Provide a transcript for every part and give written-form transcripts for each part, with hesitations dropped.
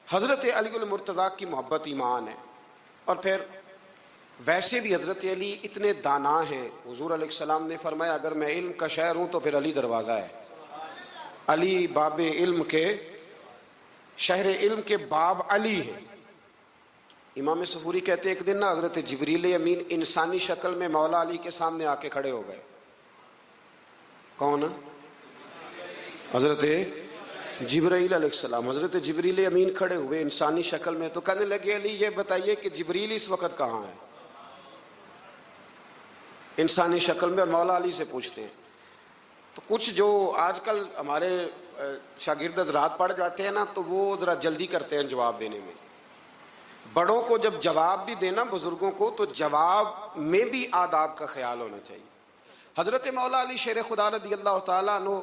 حضرت علی المرتضیٰ کی محبت ایمان ہے. اور پھر ویسے بھی حضرت علی اتنے دانا ہیں. حضور علیہ السلام نے فرمایا اگر میں علم کا شہر ہوں تو پھر علی دروازہ ہے. علی باب علم کے، شہر علم کے باب علی ہے. امام صفوری کہتے ہیں ایک دن نا حضرت جبریل امین انسانی شکل میں مولا علی کے سامنے آ کے کھڑے ہو گئے. کون؟ حضرت جبرائیل علیہ السلام. حضرت جبریل امین کھڑے ہوئے انسانی شکل میں، تو کہنے لگے علی یہ بتائیے کہ جبریل اس وقت کہاں ہے؟ انسانی شکل میں، اور مولا علی سے پوچھتے ہیں. تو کچھ جو آج کل ہمارے شاگرد حضرات پڑھ جاتے ہیں نا تو وہ ذرا جلدی کرتے ہیں جواب دینے میں. بڑوں کو جب جواب بھی دینا بزرگوں کو تو جواب میں بھی آداب کا خیال ہونا چاہیے. حضرت مولا علی شیر خدا رضی اللہ تعالیٰ عنہ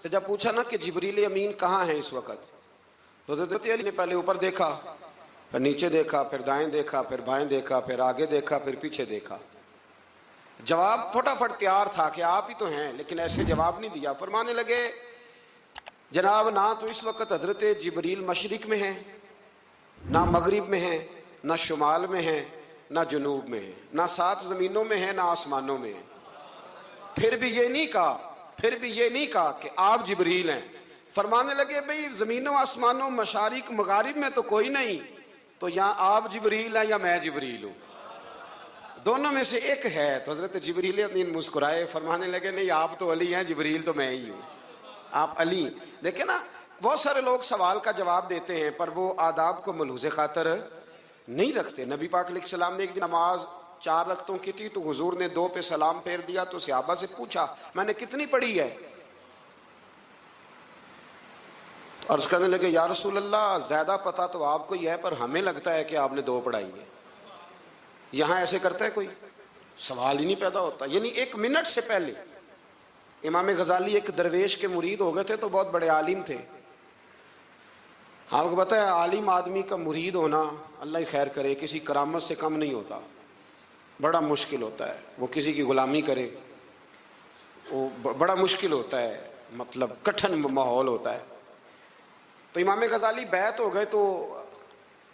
سے جب پوچھا نا کہ جبریل امین کہاں ہیں اس وقت، تو حضرت علی نے پہلے اوپر دیکھا، پھر نیچے دیکھا، پھر دائیں دیکھا، پھر بائیں دیکھا، پھر آگے دیکھا، پھر پیچھے دیکھا. جواب فٹافٹ تیار تھا کہ آپ ہی تو ہیں، لیکن ایسے جواب نہیں دیا. فرمانے لگے جناب نہ تو اس وقت حضرت جبریل مشرق میں ہیں، نہ مغرب میں ہیں، نہ شمال میں ہیں، نہ جنوب میں ہیں، نہ 7 زمینوں میں ہیں، نہ آسمانوں میں ہیں. پھر بھی یہ نہیں کہا کہ آپ جبریل ہیں. فرمانے لگے بھئی زمینوں آسمانوں مشارق مغارب میں تو کوئی نہیں، تو یہاں آپ جبریل ہیں یا میں جبریل ہوں؟ دونوں میں سے ایک ہے. تو حضرت جبریل امین مسکرائے، فرمانے لگے نہیں آپ تو علی ہیں، جبریل تو میں ہی ہوں. آپ علی. دیکھیں نا بہت سارے لوگ سوال کا جواب دیتے ہیں پر وہ آداب کو ملحوظ خاطر نہیں رکھتے. نبی پاک علیہ السلام نے ایک دن نماز 4 رکعتوں کی تھی تو حضور نے 2 پہ سلام پھیر دیا. تو صحابہ سے پوچھا میں نے کتنی پڑھی ہے؟ تو عرض کرنے لگے یا رسول اللہ زیادہ پتہ تو آپ کو ہی ہے پر ہمیں لگتا ہے کہ آپ نے 2 پڑھائی ہے. یہاں ایسے کرتا ہے کوئی؟ سوال ہی نہیں پیدا ہوتا. یعنی 1 منٹ سے پہلے امام غزالی ایک درویش کے مرید ہو گئے تھے تو بہت بڑے عالم تھے. آپ کو پتہ ہے عالم آدمی کا مرید ہونا اللہ ہی خیر کرے کسی کرامت سے کم نہیں ہوتا، بڑا مشکل ہوتا ہے. وہ کسی کی غلامی کرے وہ بڑا مشکل ہوتا ہے، مطلب کٹھن ماحول ہوتا ہے. تو امام غزالی بیعت ہو گئے تو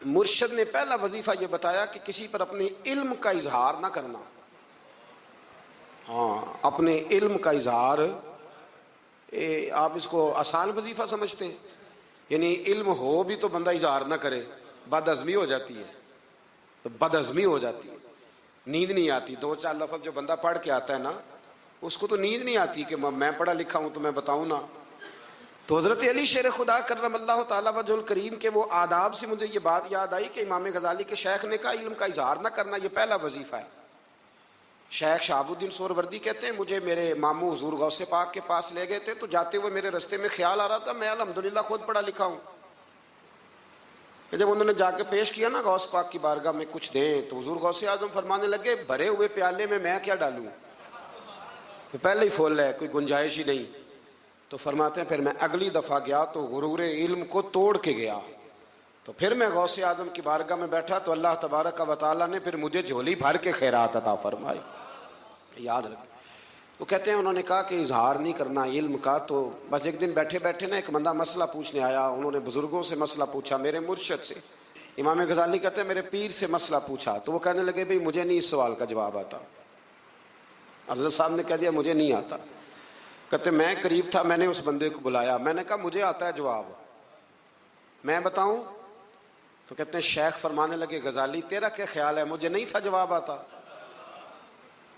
مرشد نے پہلا وظیفہ یہ بتایا کہ کسی پر اپنے علم کا اظہار نہ کرنا. ہاں اپنے علم کا اظہار، آپ اس کو آسان وظیفہ سمجھتے ہیں؟ یعنی علم ہو بھی تو بندہ اظہار نہ کرے، بد ہضمی ہو جاتی ہے. تو بد ہضمی ہو جاتی ہے، نیند نہیں آتی. 2-4 لفظ جو بندہ پڑھ کے آتا ہے نا اس کو تو نیند نہیں آتی کہ میں پڑھا لکھا ہوں تو میں بتاؤں نا. تو حضرت علی شیر خدا کرم اللہ تعالیٰ وجہ الکریم کے وہ آداب سے مجھے یہ بات یاد آئی کہ امام غزالی کے شیخ نے کہا علم کا اظہار نہ کرنا یہ پہلا وظیفہ ہے. شیخ شہاب الدین سہروردی کہتے ہیں مجھے میرے ماموں حضور غوث پاک کے پاس لے گئے تھے تو جاتے ہوئے میرے رستے میں خیال آ رہا تھا میں الحمدللہ خود پڑھا لکھا ہوں. کہ جب انہوں نے جا کے پیش کیا نا غوث پاک کی بارگاہ میں کچھ دیں تو حضور غوث اعظم فرمانے لگے بھرے ہوئے پیالے میں کیا ڈالوں؟ پہلے ہی فل ہے، کوئی گنجائش ہی نہیں. تو فرماتے ہیں پھر میں اگلی دفعہ گیا تو غرور علم کو توڑ کے گیا. تو پھر میں غوث اعظم کی بارگاہ میں بیٹھا تو اللہ تبارک و تعالیٰ نے پھر مجھے جھولی بھر کے خیرات عطا فرمائی. یاد رکھ. تو کہتے ہیں انہوں نے کہا کہ اظہار نہیں کرنا علم کا. تو بس ایک دن بیٹھے بیٹھے نا ایک بندہ مسئلہ پوچھنے آیا، انہوں نے بزرگوں سے مسئلہ پوچھا، میرے مرشد سے. امام غزالی کہتے ہیں میرے پیر سے مسئلہ پوچھا تو وہ کہنے لگے بھئی مجھے نہیں اس سوال کا جواب آتا. حضرت صاحب نے کہہ دیا مجھے نہیں آتا. کہتے میں قریب تھا، میں نے اس بندے کو بلایا، میں نے کہا مجھے آتا ہے جواب، میں بتاؤں؟ تو کہتے ہیں شیخ فرمانے لگے غزالی تیرا کیا خیال ہے مجھے نہیں تھا جواب آتا؟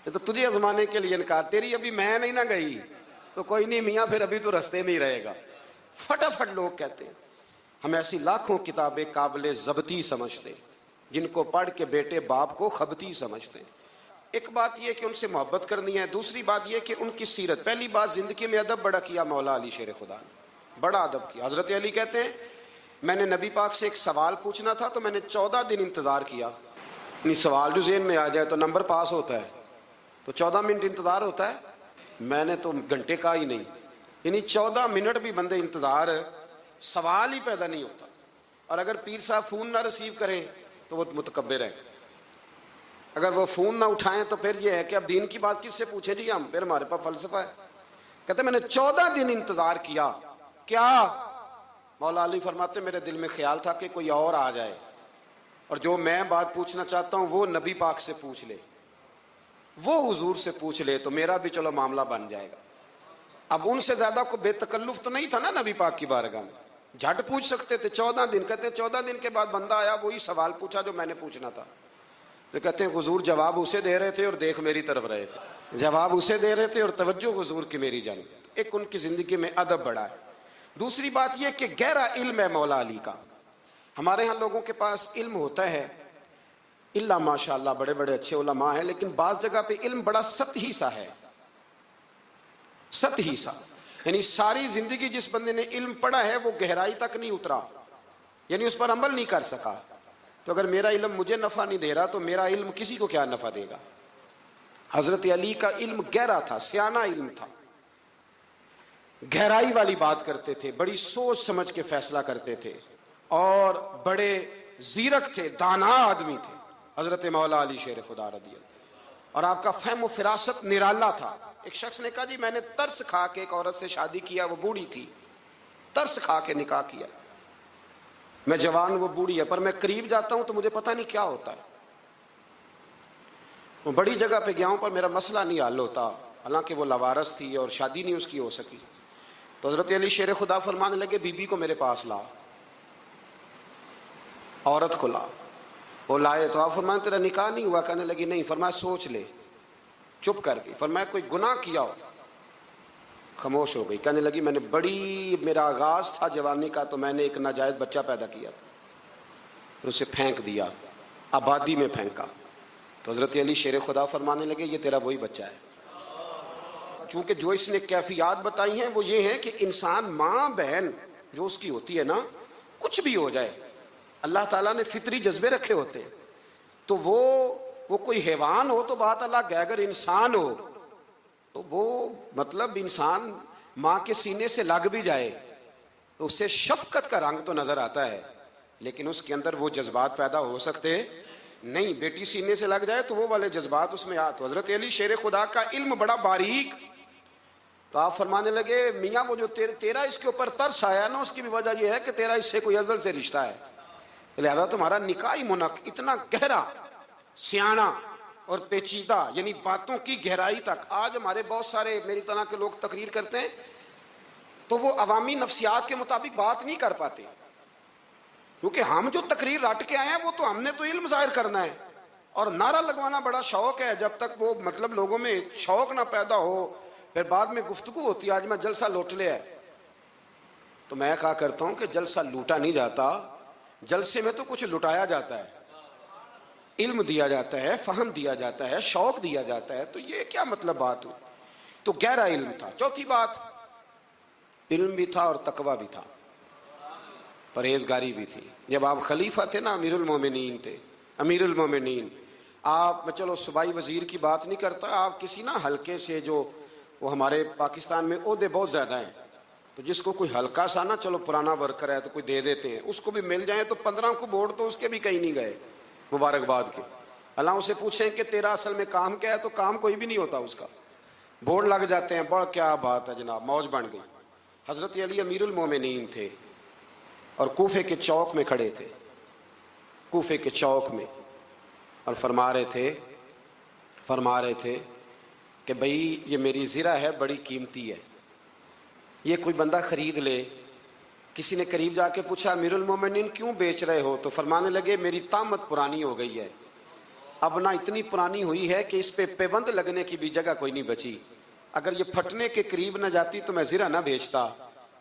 یہ تو تجھے آزمانے کے لیے انکار، تیری ابھی میں نہیں نہ گئی تو کوئی نہیں میاں پھر ابھی تو رستے میں ہی رہے گا. فٹافٹ لوگ کہتے ہیں ہم ایسی لاکھوں کتابیں قابل ضبطی سمجھتے جن کو پڑھ کے بیٹے باپ کو خبتی سمجھتے. ایک بات یہ کہ ان سے محبت کرنی ہے، دوسری بات یہ کہ ان کی سیرت. پہلی بات زندگی میں ادب بڑا کیا مولا علی شیر خدا نے، بڑا ادب کیا. حضرت علی کہتے ہیں میں نے نبی پاک سے ایک سوال پوچھنا تھا تو میں نے 14 دن انتظار کیا. نہیں سوال جو ذہن میں آ جائے تو نمبر پاس ہوتا ہے تو 14 منٹ انتظار ہوتا ہے، میں نے تو گھنٹے کا ہی نہیں. یعنی 14 منٹ بھی بندے انتظار، سوال ہی پیدا نہیں ہوتا. اور اگر پیر صاحب فون نہ ریسیو کریں تو وہ متکبر ہیں، اگر وہ فون نہ اٹھائیں تو پھر یہ ہے کہ اب دین کی بات کس سے پوچھیں جی ہم، پھر ہمارے پاس فلسفہ ہے. کہتے ہیں میں نے 14 دن انتظار کیا. کیا؟ مولا علی فرماتے میرے دل میں خیال تھا کہ کوئی اور آ جائے اور جو میں بات پوچھنا چاہتا ہوں وہ نبی پاک سے پوچھ لے، وہ حضور سے پوچھ لے تو میرا بھی چلو معاملہ بن جائے گا۔ اب ان سے زیادہ کو بے تکلف تو نہیں تھا نا نبی پاک کی بارگاہ میں، جھٹ پوچھ سکتے تھے۔ 14 دن کہتے ہیں 14 دن کے بعد بندہ آیا، وہی سوال پوچھا جو میں نے پوچھنا تھا، تو کہتے ہیں حضور جواب اسے دے رہے تھے اور دیکھ میری طرف رہے تھے، جواب اسے دے رہے تھے اور توجہ حضور کی میری جانب۔ ایک ان کی زندگی میں ادب بڑھا ہے۔ دوسری بات یہ کہ گہرا علم ہے مولا علی کا۔ ہمارے ہاں لوگوں کے پاس علم ہوتا ہے، اللہ ماشاء اللہ بڑے بڑے اچھے علماء ہیں، لیکن بعض جگہ پہ علم بڑا سطحی سا ہے، سطحی سا، یعنی ساری زندگی جس بندے نے علم پڑھا ہے وہ گہرائی تک نہیں اترا، یعنی اس پر عمل نہیں کر سکا۔ تو اگر میرا علم مجھے نفع نہیں دے رہا تو میرا علم کسی کو کیا نفع دے گا؟ حضرت علی کا علم گہرا تھا، سیانہ علم تھا، گہرائی والی بات کرتے تھے، بڑی سوچ سمجھ کے فیصلہ کرتے تھے اور بڑے زیرک تھے، دانا آدمی تھے حضرت مولا علی شیر خدا رضی اللہ۔ اور آپ کا فہم و فراست نرالا تھا۔ ایک شخص نے کہا جی میں نے ترس کھا کے ایک عورت سے شادی کیا، وہ بوڑھی تھی، ترس کھا کے نکاح کیا، میں جوان وہ بوڑھی ہے، پر میں قریب جاتا ہوں تو مجھے پتہ نہیں کیا ہوتا ہے، وہ بڑی جگہ پہ گیا ہوں پر میرا مسئلہ نہیں حل ہوتا، حالانکہ وہ لاوارث تھی اور شادی نہیں اس کی ہو سکی۔ تو حضرت علی شیر خدا فرمانے لگے بی بی کو میرے پاس لا، عورت کو لا۔ وہ لائے تو آپ فرمانے تیرا نکاح نہیں ہوا؟ کہنے لگی نہیں۔ فرمایا سوچ لے، چپ کر گئی۔ فرمایا کوئی گناہ کیا ہو؟ خاموش ہو گئی۔ کہنے لگی میں نے میرا آغاز تھا جوانی کا تو میں نے ایک ناجائز بچہ پیدا کیا تھا، پھر اسے پھینک دیا، آبادی میں پھینکا۔ تو حضرت علی شیر خدا فرمانے لگے یہ تیرا وہی بچہ ہے۔ چونکہ جو اس نے کیفیات بتائی ہیں وہ یہ ہے کہ انسان ماں بہن جو اس کی ہوتی ہے نا، کچھ بھی ہو جائے، اللہ تعالیٰ نے فطری جذبے رکھے ہوتے ہیں، تو وہ کوئی حیوان ہو تو بات الگ ہے، اگر انسان ہو تو وہ مطلب انسان ماں کے سینے سے لگ بھی جائے تو اسے شفقت کا رنگ تو نظر آتا ہے، لیکن اس کے اندر وہ جذبات پیدا ہو سکتے نہیں۔ بیٹی سینے سے لگ جائے تو وہ والے جذبات اس میں تو حضرت علی شیر خدا کا علم بڑا باریک۔ تو آپ فرمانے لگے میاں وہ جو تیرا اس کے اوپر ترس آیا نا، اس کی بھی وجہ یہ ہے کہ تیرا اس سے کوئی ازل سے رشتہ ہے، لہذا تمہارا نکاحی منعقد اتنا گہرا، سیانہ اور پیچیدہ، یعنی باتوں کی گہرائی تک۔ آج ہمارے بہت سارے میری طرح کے لوگ تقریر کرتے ہیں تو وہ عوامی نفسیات کے مطابق بات نہیں کر پاتے، کیونکہ ہم جو تقریر رٹ کے آئے ہیں وہ تو ہم نے تو علم ظاہر کرنا ہے، اور نعرہ لگوانا بڑا شوق ہے، جب تک وہ مطلب لوگوں میں شوق نہ پیدا ہو پھر بعد میں گفتگو ہوتی ہے آج میں جلسہ لوٹ لیا ہے۔ تو میں کہا کرتا ہوں کہ جلسہ لوٹا نہیں جاتا، جلسے میں تو کچھ لٹایا جاتا ہے، علم دیا جاتا ہے، فہم دیا جاتا ہے، شوق دیا جاتا ہے، تو یہ کیا مطلب بات ہوئی؟ تو گہرا علم تھا۔ چوتھی بات، علم بھی تھا اور تقوی بھی تھا، پرہیزگاری بھی تھی۔ جب آپ خلیفہ تھے نا، امیر المومنین تھے، امیر المومنین، آپ میں چلو صوبائی وزیر کی بات نہیں کرتا، آپ کسی نا حلقے سے، جو وہ ہمارے پاکستان میں عہدے بہت زیادہ ہیں، تو جس کو کوئی ہلکا سا نا چلو پرانا ورکر ہے تو کوئی دے دیتے ہیں، اس کو بھی مل جائیں تو 15 کو بورڈ تو اس کے بھی کہیں نہیں گئے مبارکباد کے۔ اللہ اسے پوچھیں کہ تیرا اصل میں کام کیا ہے تو کام کوئی بھی نہیں ہوتا اس کا، بورڈ لگ جاتے ہیں، بڑا کیا بات ہے جناب، موج بن گئی۔ حضرت علی امیر المومنین تھے اور کوفے کے چوک میں کھڑے تھے، کوفے کے چوک میں، اور فرما رہے تھے کہ بھئی یہ میری زرہ ہے، بڑی قیمتی ہے، یہ کوئی بندہ خرید لے۔ کسی نے قریب جا کے پوچھا امیر المومنین کیوں بیچ رہے ہو؟ تو فرمانے لگے میری طامت پرانی ہو گئی ہے، اب نہ اتنی پرانی ہوئی ہے کہ اس پہ پیوند لگنے کی بھی جگہ کوئی نہیں بچی، اگر یہ پھٹنے کے قریب نہ جاتی تو میں زرہ نہ بیچتا۔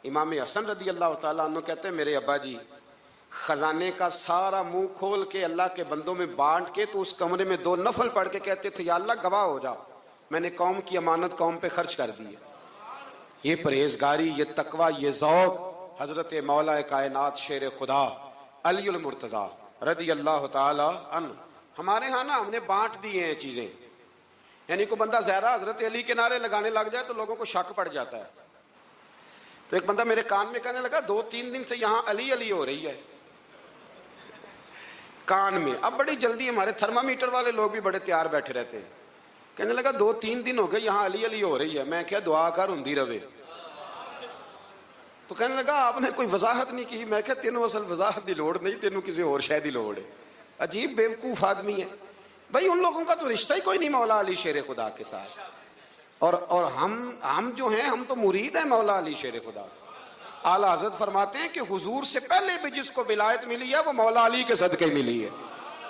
امام حسن رضی اللہ تعالیٰ عنہ کہتے ہیں میرے ابا جی خزانے کا سارا منہ کھول کے اللہ کے بندوں میں بانٹ کے تو اس کمرے میں 2 نفل پڑھ کے کہتے تھے یا اللہ گواہ ہو جا، میں نے قوم کی امانت قوم پہ خرچ کر دی ہے۔ یہ پرہیزگاری، یہ تقوی، یہ ذوق حضرت مولا کائنات شیر خدا علی المرتضیٰ رضی اللہ تعالی عنہ۔ ہمارے ہاں نا ہم نے بانٹ دی ہیں چیزیں، یعنی کوئی بندہ زہرا حضرت علی کے نعرے لگانے لگ جائے تو لوگوں کو شک پڑ جاتا ہے۔ تو ایک بندہ میرے کان میں کہنے لگا 2-3 دن سے یہاں علی علی ہو رہی ہے کان میں۔ اب بڑی جلدی ہمارے تھرمامیٹر والے لوگ بھی بڑے تیار بیٹھے رہتے ہیں، کہنے لگا 2-3 دن ہو گئے یہاں علی علی ہو رہی ہے۔ میں کیا دعا کر ہندی روے، تو کہنے لگا آپ نے کوئی وضاحت نہیں کی. میں کہ تینوں اصل وضاحت دی لوڑ نہیں, تینوں کسی اور شے دی لوڑ ہے. عجیب بیوقوف آدمی ہے بھائی. ان لوگوں کا تو رشتہ ہی کوئی نہیں مولا علی شیر خدا کے ساتھ. اور ہم جو ہیں ہم تو مرید ہیں مولا علی شیر خدا. اعلیٰ حضرت فرماتے ہیں کہ حضور سے پہلے بھی جس کو ولایت ملی ہے وہ مولا علی کے صدقے ملی ہے,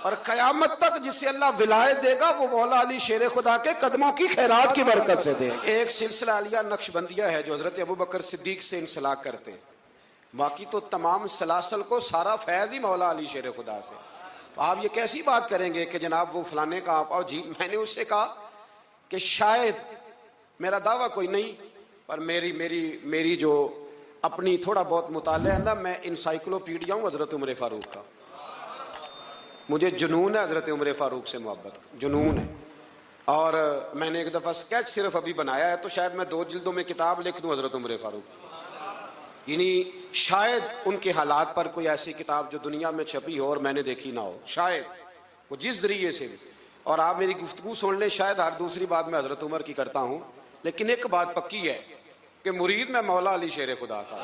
اور قیامت تک جسے اللہ ولایت دے گا وہ مولا علی شیر خدا کے قدموں کی خیرات کی برکت سے دے. ایک سلسلہ علیہ نقشبندیہ ہے جو حضرت ابوبکر صدیق سے انسلاک کرتے ہیں, باقی تو تمام سلاسل کو سارا فیض ہی مولا علی شیر خدا سے. تو آپ یہ کیسی بات کریں گے کہ جناب وہ فلانے کا آپ. جی میں نے اسے کہا کہ شاید, میرا دعویٰ کوئی نہیں, پر میری جو اپنی تھوڑا بہت مطالعہ ہے نا, میں انسائکلوپیڈیا ہوں حضرت عمر فاروق کا. مجھے جنون ہے حضرت عمر فاروق سے محبت, جنون ہے. اور میں نے ایک دفعہ سکیچ صرف ابھی بنایا ہے, تو شاید میں 2 جلدوں میں کتاب لکھ دوں حضرت عمر فاروق. یعنی شاید ان کے حالات پر کوئی ایسی کتاب جو دنیا میں چھپی ہو اور میں نے دیکھی نہ ہو, شاید وہ جس ذریعے سے بھی. اور آپ میری گفتگو سن لیں, شاید ہر دوسری بات میں حضرت عمر کی کرتا ہوں, لیکن ایک بات پکی ہے کہ مرید میں مولا علی شیر خدا کا.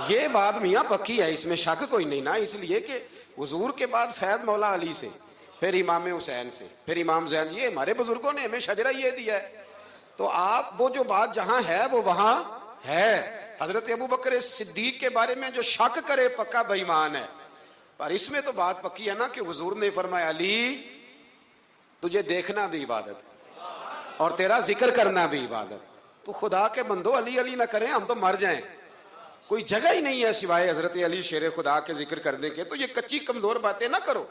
یہ بات میاں پکی ہے, اس میں شک کوئی نہیں نا. اس لیے کہ حضور کے بعد فیض مولا علی سے, پھر امام حسین سے, پھر امام زین. یہ ہمارے بزرگوں نے ہمیں شجرہ یہ دیا ہے. تو آپ وہ جو بات جہاں ہے وہ وہاں ہے. حضرت ابوبکر صدیق کے بارے میں جو شک کرے پکا بے ایمان ہے. پر اس میں تو بات پکی ہے نا کہ حضور نے فرمایا علی تجھے دیکھنا بھی عبادت اور تیرا ذکر کرنا بھی عبادت. تو خدا کے بندو علی علی نہ کریں, ہم تو مر جائیں. کوئی جگہ ہی نہیں ہے سوائے حضرت علی شیر خدا کے ذکر کرنے کے. تو یہ کچی کمزور باتیں نہ کرو.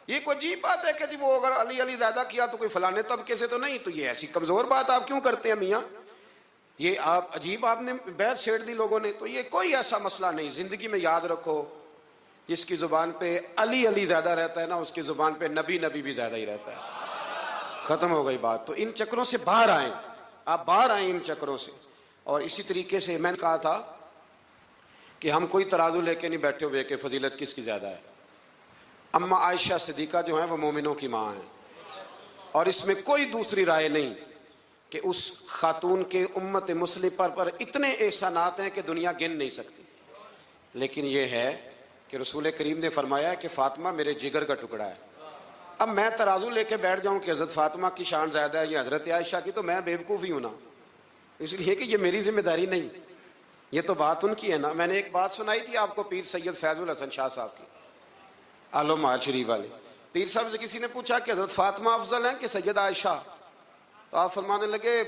یہ کوئی عجیب بات ہے کہ جی وہ اگر علی علی زیادہ کیا تو کوئی فلانے طبقے سے تو نہیں. تو یہ ایسی کمزور بات آپ کیوں کرتے ہیں میاں؟ یہ آپ عجیب, آپ نے بیعت چھیڑ دی لوگوں نے. تو یہ کوئی ایسا مسئلہ نہیں. زندگی میں یاد رکھو, جس کی زبان پہ علی علی زیادہ رہتا ہے نا, اس کی زبان پہ نبی نبی بھی زیادہ ہی رہتا ہے. ختم ہو گئی بات. تو ان چکروں سے باہر آئیں, آپ باہر آئیں ان چکروں سے. اور اسی طریقے سے میں نے کہا تھا کہ ہم کوئی ترازو لے کے نہیں بیٹھے ہوئے کہ فضیلت کس کی زیادہ ہے. اما عائشہ صدیقہ جو ہیں وہ مومنوں کی ماں ہیں, اور اس میں کوئی دوسری رائے نہیں کہ اس خاتون کے امت مسلمہ پر اتنے احسانات ہیں کہ دنیا گن نہیں سکتی. لیکن یہ ہے کہ رسول کریم نے فرمایا کہ فاطمہ میرے جگر کا ٹکڑا ہے. اب میں ترازو لے کے بیٹھ جاؤں کہ حضرت فاطمہ کی شان زیادہ ہے یا حضرت عائشہ کی, تو میں بیوقوف ہی ہوں نا. اس لیے کہ یہ میری ذمہ داری نہیں, یہ تو بات ان کی ہے نا. میں نے ایک بات سنائی تھی آپ کو پیر سید فیض الحسن شاہ صاحب کی, آلو مار شریف والے. پیر صاحب سے کسی نے پوچھا کہ حضرت فاطمہ افضل ہیں کہ سید عائشہ؟ تو آپ فرمانے لگے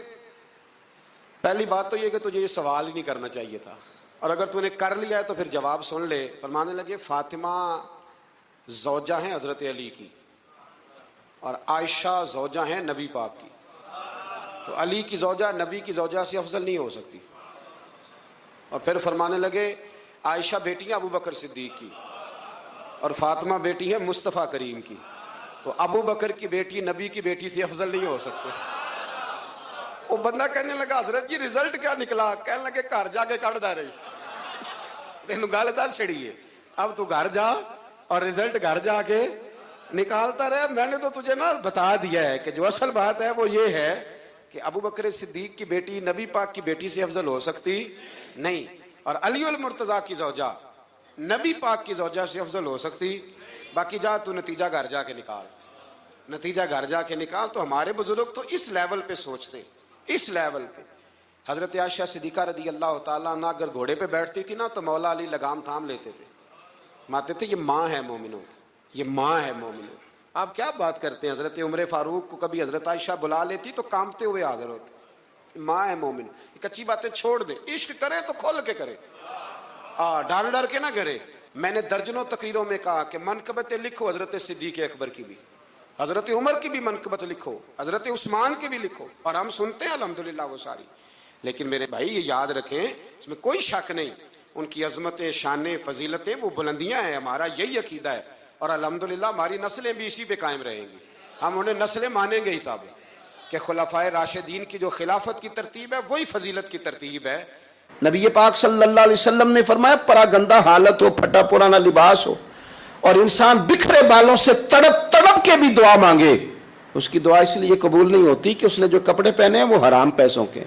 پہلی بات تو یہ کہ تجھے یہ سوال ہی نہیں کرنا چاہیے تھا, اور اگر تو نے کر لیا ہے تو پھر جواب سن لے. فرمانے لگے فاطمہ زوجہ ہیں حضرت علی کی, اور عائشہ زوجہ ہیں نبی پاک کی. تو علی کی زوجہ نبی کی زوجہ سے افضل نہیں ہو سکتی. اور پھر فرمانے لگے عائشہ بیٹی ہیں ابو بکر صدیق کی, اور فاطمہ بیٹی ہے مصطفیٰ کریم کی. تو ابو بکر کی بیٹی نبی کی بیٹی سے افضل نہیں ہو سکتے. وہ بندہ کہنے لگا حضرت جی رزلٹ کیا نکلا؟ کہنے لگے گھر جا کے کٹ دے رہی تینوں گل دار چھڑی ہے, اب تو گھر جا اور رزلٹ گھر جا کے نکالتا رہے. میں نے تو تجھے نا بتا دیا ہے کہ جو اصل بات ہے وہ یہ ہے کہ ابو بکر صدیق کی بیٹی نبی پاک کی بیٹی سے افضل ہو سکتی نہیں, اور علی المرتضیٰ کی زوجہ نبی پاک کی زوجہ سے افضل ہو سکتی. باقی جا تو نتیجہ گھر جا کے نکال, نتیجہ گھر جا کے نکال. تو ہمارے بزرگ تو اس لیول پہ سوچتے, اس لیول پہ. حضرت عائشہ صدیقہ رضی اللہ تعالیٰ عنہ اگر گھوڑے پہ بیٹھتی تھی نا تو مولا علی لگام تھام لیتے تھے, ماتے تھے یہ ماں ہے مومنوں کی, یہ ماں ہے مومنوں. آپ کیا بات کرتے ہیں؟ حضرت عمر فاروق کو کبھی حضرت عائشہ بلا لیتی تو کانپتے ہوئے حاضر ہوتے. ماں ہے مومن. یہ کچی باتیں چھوڑ دیں, عشق کرے تو کھول کے کرے, ڈر ڈر کے نہ کرے. میں نے درجنوں تقریروں میں کہا کہ منقبتیں لکھو حضرت صدیق اکبر کی بھی, حضرت عمر کی بھی منقبت لکھو, حضرت عثمان کی بھی لکھو, اور ہم سنتے ہیں الحمدللہ وہ ساری. لیکن میرے بھائی یہ یاد رکھیں, اس میں کوئی شک نہیں, ان کی عظمتیں, شانیں, فضیلتیں وہ بلندیاں ہیں. ہمارا یہی عقیدہ ہے, اور الحمدللہ ہماری نسلیں بھی اسی پہ قائم رہیں گی. ہم انہیں نسلیں مانیں گے ہی تب کہ خلفائے راشدین کی جو خلافت کی ترتیب ہے وہی فضیلت کی ترتیب ہے. نبی پاک صلی اللہ علیہ وسلم نے فرمایا پراگندہ حالت ہو, پھٹا پرانا لباس ہو, اور انسان بکھرے بالوں سے تڑپ تڑپ کے بھی دعا مانگے, اس کی دعا اس لیے قبول نہیں ہوتی کہ اس نے جو کپڑے پہنے ہیں وہ حرام پیسوں کے,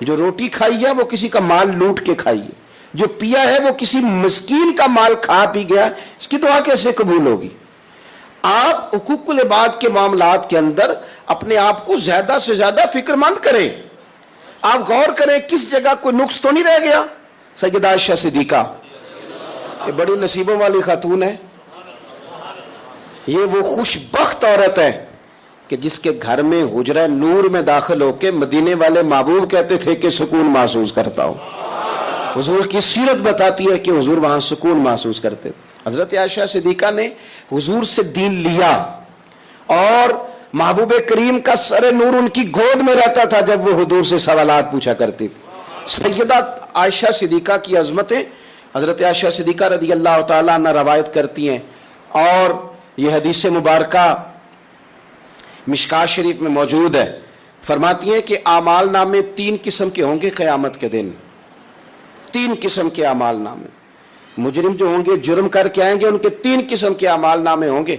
جو روٹی کھائی ہے وہ کسی کا مال لوٹ کے کھائی ہے. جو پیا ہے وہ کسی مسکین کا مال کھا پی گیا، اس کی دعا کیسے قبول ہوگی؟ آپ حقوق العباد کے معاملات کے اندر اپنے آپ کو زیادہ سے زیادہ فکر مند کریں. آپ غور کریں کس جگہ کوئی نقص تو نہیں رہ گیا. سیدہ عائشہ صدیقہ یہ بڑی نصیبوں والی خاتون ہے. یہ وہ خوش بخت عورت ہے کہ جس کے گھر میں حجرہ نور میں داخل ہو کے مدینے والے محبوب کہتے تھے کہ سکون محسوس کرتا ہوں. حضور کی سیرت بتاتی ہے کہ حضور وہاں سکون محسوس کرتے. حضرت عائشہ صدیقہ نے حضور سے دین لیا اور محبوب کریم کا سر نور ان کی گود میں رہتا تھا جب وہ حضور سے سوالات پوچھا کرتی تھی. سیدہ عائشہ صدیقہ کی عظمتیں حضرت عائشہ صدیقہ رضی اللہ تعالیٰ عنہ روایت کرتی ہیں، اور یہ حدیث مبارکہ مشکات شریف میں موجود ہے. فرماتی ہیں کہ اعمال نامے 3 قسم کے ہوں گے قیامت کے دن. 3 قسم کے اعمال نامے. مجرم جو ہوں گے جرم کر کے آئیں گے، ان کے 3 قسم کے اعمال نامے ہوں گے.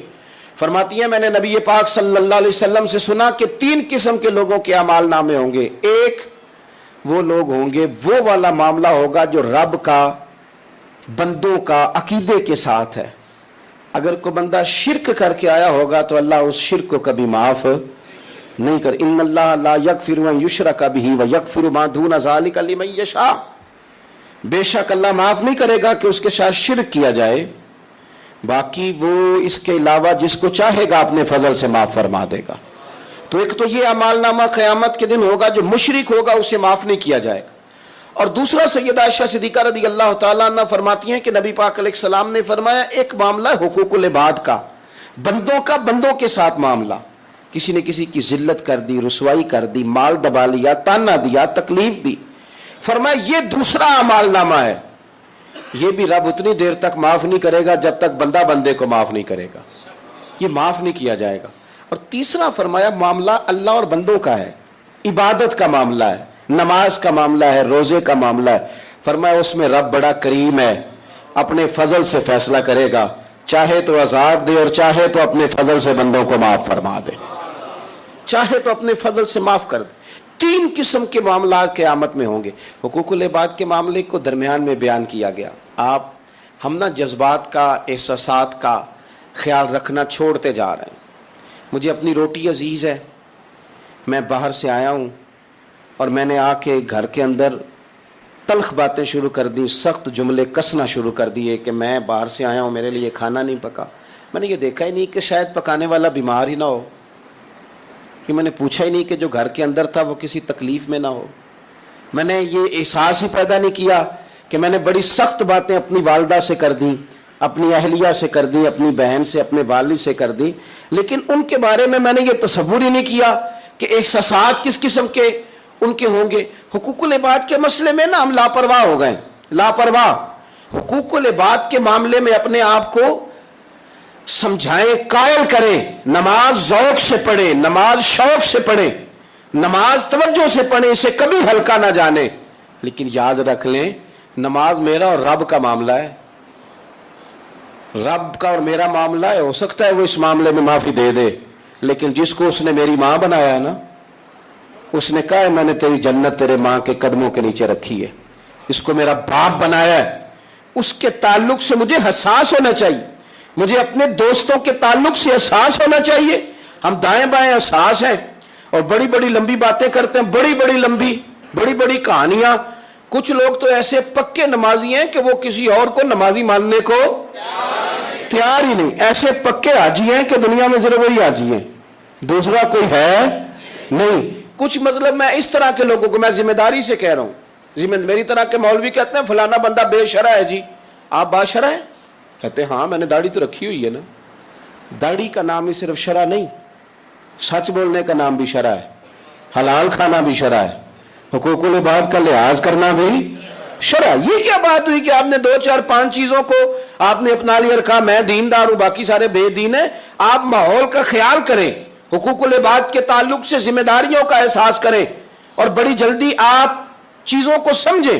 فرماتی ہیں میں نے نبی پاک صلی اللہ علیہ وسلم سے سنا کہ 3 قسم کے لوگوں کے اعمال نامے ہوں گے. ایک وہ لوگ ہوں گے، وہ والا معاملہ ہوگا جو رب کا بندوں کا عقیدے کے ساتھ ہے. اگر کوئی بندہ شرک کر کے آیا ہوگا تو اللہ اس شرک کو کبھی معاف نہیں کر. ان اللہ لا یغفر ان یشرک بہ ویغفر ما دون ذلک لمن یشاء. بے شک اللہ معاف نہیں کرے گا کہ اس کے ساتھ شرک کیا جائے، باقی وہ اس کے علاوہ جس کو چاہے گا اپنے فضل سے معاف فرما دے گا. تو ایک تو یہ اعمال نامہ قیامت کے دن ہوگا، جو مشرک ہوگا اسے معاف نہیں کیا جائے گا. اور دوسرا سیدہ عائشہ صدیقہ رضی اللہ تعالیٰ عنہ فرماتی ہیں کہ نبی پاک علیہ السلام نے فرمایا ایک معاملہ حقوق العباد کا، بندوں کا بندوں کے ساتھ معاملہ. کسی نے کسی کی ذلت کر دی، رسوائی کر دی، مال دبا لیا، تانا دیا، تکلیف دی. فرمایا یہ دوسرا اعمال نامہ ہے، یہ بھی رب اتنی دیر تک معاف نہیں کرے گا جب تک بندہ بندے کو معاف نہیں کرے گا، یہ معاف نہیں کیا جائے گا. اور تیسرا فرمایا معاملہ اللہ اور بندوں کا ہے، عبادت کا معاملہ ہے، نماز کا معاملہ ہے، روزے کا معاملہ ہے. فرمایا اس میں رب بڑا کریم ہے، اپنے فضل سے فیصلہ کرے گا، چاہے تو عذاب دے اور چاہے تو اپنے فضل سے بندوں کو معاف فرما دے، چاہے تو اپنے فضل سے معاف کر دے. 3 قسم کے معاملات قیامت میں ہوں گے. حقوق العباد کے معاملے کو درمیان میں بیان کیا گیا. ہم نا جذبات کا، احساسات کا خیال رکھنا چھوڑتے جا رہے ہیں. مجھے اپنی روٹی عزیز ہے، میں باہر سے آیا ہوں اور میں نے آ کے گھر کے اندر تلخ باتیں شروع کر دی، سخت جملے کسنا شروع کر دیے کہ میں باہر سے آیا ہوں، میرے لیے کھانا نہیں پکا. میں نے یہ دیکھا ہی نہیں کہ شاید پکانے والا بیمار ہی نہ ہو، کہ میں نے پوچھا ہی نہیں کہ جو گھر کے اندر تھا وہ کسی تکلیف میں نہ ہو. میں نے یہ احساس ہی پیدا نہیں کیا کہ میں نے بڑی سخت باتیں اپنی والدہ سے کر دیں، اپنی اہلیہ سے کر دی، اپنی بہن سے، اپنے والد سے کر دی، لیکن ان کے بارے میں نے یہ تصور ہی نہیں کیا کہ احساسات کس قسم کے ان کے ہوں گے. حقوق العباد کے مسئلے میں نا ہم لاپرواہ ہو گئے، لاپرواہ. حقوق العباد کے معاملے میں اپنے آپ کو سمجھائیں، قائل کریں. نماز ذوق سے پڑھیں، نماز شوق سے پڑھیں، نماز توجہ سے پڑھیں، اسے کبھی ہلکا نہ جانیں. لیکن یاد رکھ لیں نماز میرا اور رب کا معاملہ ہے، رب کا اور میرا معاملہ ہے. ہو سکتا ہے وہ اس معاملے میں معافی دے دے، لیکن جس کو اس نے میری ماں بنایا ہے نا، اس نے کہا ہے میں نے تیری جنت تیرے ماں کے قدموں کے نیچے رکھی ہے، اس کو میرا باپ بنایا ہے، اس کے تعلق سے مجھے حساس ہونا چاہیے، مجھے اپنے دوستوں کے تعلق سے احساس ہونا چاہیے. ہم دائیں بائیں احساس ہیں اور بڑی بڑی لمبی باتیں کرتے ہیں، بڑی بڑی لمبی بڑی بڑی کہانیاں. کچھ لوگ تو ایسے پکے نمازی ہیں کہ وہ کسی اور کو نمازی ماننے کو تیار ہی نہیں. ایسے پکے حاجی ہیں کہ دنیا میں صرف وہی حاجی ہیں، دوسرا کوئی ہے نہیں. کچھ مطلب میں اس طرح کے لوگوں کو میں ذمہ داری سے کہہ رہا ہوں، میری طرح کے مولوی کہتے ہیں فلانا بندہ بے شرع ہے. جی آپ باشرع ہیں؟ کہتے ہیں ہاں میں نے داڑھی تو رکھی ہوئی ہے نا. داڑھی کا نام ہی صرف شرع نہیں، سچ بولنے کا نام بھی شرع ہے، حلال کھانا بھی شرع ہے، حقوق العباد کا لحاظ کرنا بھی شرع. یہ کیا بات ہوئی کہ آپ نے 2 4 5 چیزوں کو آپ نے اپنا لیا اور کہا میں دیندار ہوں باقی سارے بے دین ہیں. آپ ماحول کا خیال کریں، حقوق العباد کے تعلق سے ذمہ داریوں کا احساس کریں اور بڑی جلدی آپ چیزوں کو سمجھیں.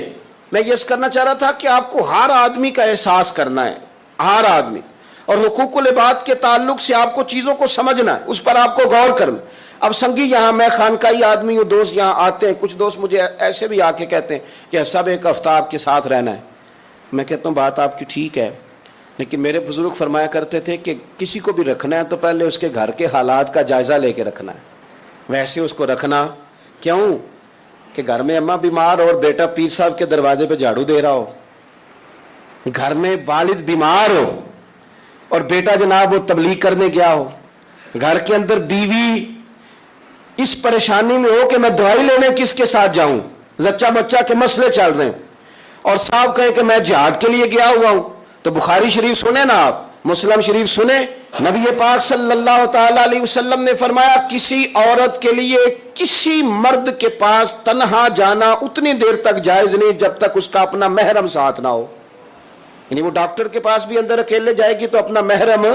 میں یہ کرنا چاہ رہا تھا کہ آپ کو ہر آدمی کا احساس کرنا ہے، ہر آدمی، اور حقوق العباد کے تعلق سے آپ کو چیزوں کو سمجھنا ہے، اس پر آپ کو غور کرنا. اب سنگی یہاں میں خانقاہی آدمی ہوں، دوست یہاں آتے ہیں، کچھ دوست مجھے ایسے بھی آ کے کہتے ہیں کہ سب ایک ہفتہ آپ کے ساتھ رہنا ہے. میں کہتا ہوں بات آپ کی ٹھیک ہے، لیکن میرے بزرگ فرمایا کرتے تھے کہ کسی کو بھی رکھنا ہے تو پہلے اس کے گھر کے حالات کا جائزہ لے کے رکھنا ہے. ویسے اس کو رکھنا کیوں کہ گھر میں اماں بیمار اور بیٹا پیر صاحب کے دروازے پہ جھاڑو دے رہا ہو، گھر میں والد بیمار ہو اور بیٹا جناب وہ تبلیغ کرنے گیا ہو، گھر کے اندر بیوی اس پریشانی میں ہو کہ میں دوائی لینے کس کے ساتھ جاؤں، زچہ بچہ کے مسئلے چل رہے ہیں، اور صاحب کہے کہ میں جہاد کے لیے گیا ہوا ہوں، تو بخاری شریف سنیں نا آپ، مسلم شریف سنیں، نبی پاک صلی اللہ تعالی علیہ وسلم نے فرمایا کسی عورت کے لیے کسی مرد کے پاس تنہا جانا اتنی دیر تک جائز نہیں جب تک اس کا اپنا محرم ساتھ نہ ہو. یعنی وہ ڈاکٹر کے پاس بھی اندر اکیلے جائے گی تو اپنا محرم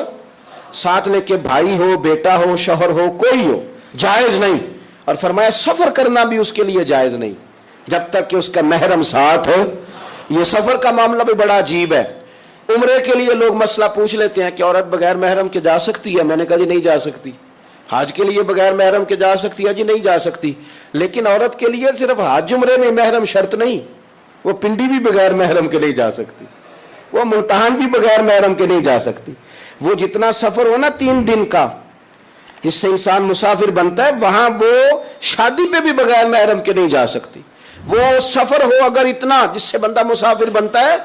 ساتھ لے کے، بھائی ہو، بیٹا ہو، شوہر ہو، کوئی ہو، جائز نہیں. اور فرمایا سفر کرنا بھی اس کے لیے جائز نہیں جب تک کہ اس کا محرم ساتھ ہو. یہ سفر کا معاملہ بھی بڑا عجیب ہے. عمرے کے لیے لوگ مسئلہ پوچھ لیتے ہیں کہ عورت بغیر محرم کے جا سکتی ہے؟ میں نے کہا جی نہیں جا سکتی. حج کے لیے بغیر محرم کے جا سکتی ہے؟ جی نہیں جا سکتی. لیکن عورت کے لیے صرف حج عمرے میں محرم شرط نہیں، وہ پنڈی بھی بغیر محرم کے نہیں جا سکتی، وہ ملتان بھی بغیر محرم کے نہیں جا سکتی. وہ جتنا سفر ہو نا 3 دن کا جس سے انسان مسافر بنتا ہے، وہاں وہ شادی پہ بھی بغیر محرم کے نہیں جا سکتی. وہ سفر ہو اگر اتنا جس سے بندہ مسافر بنتا ہے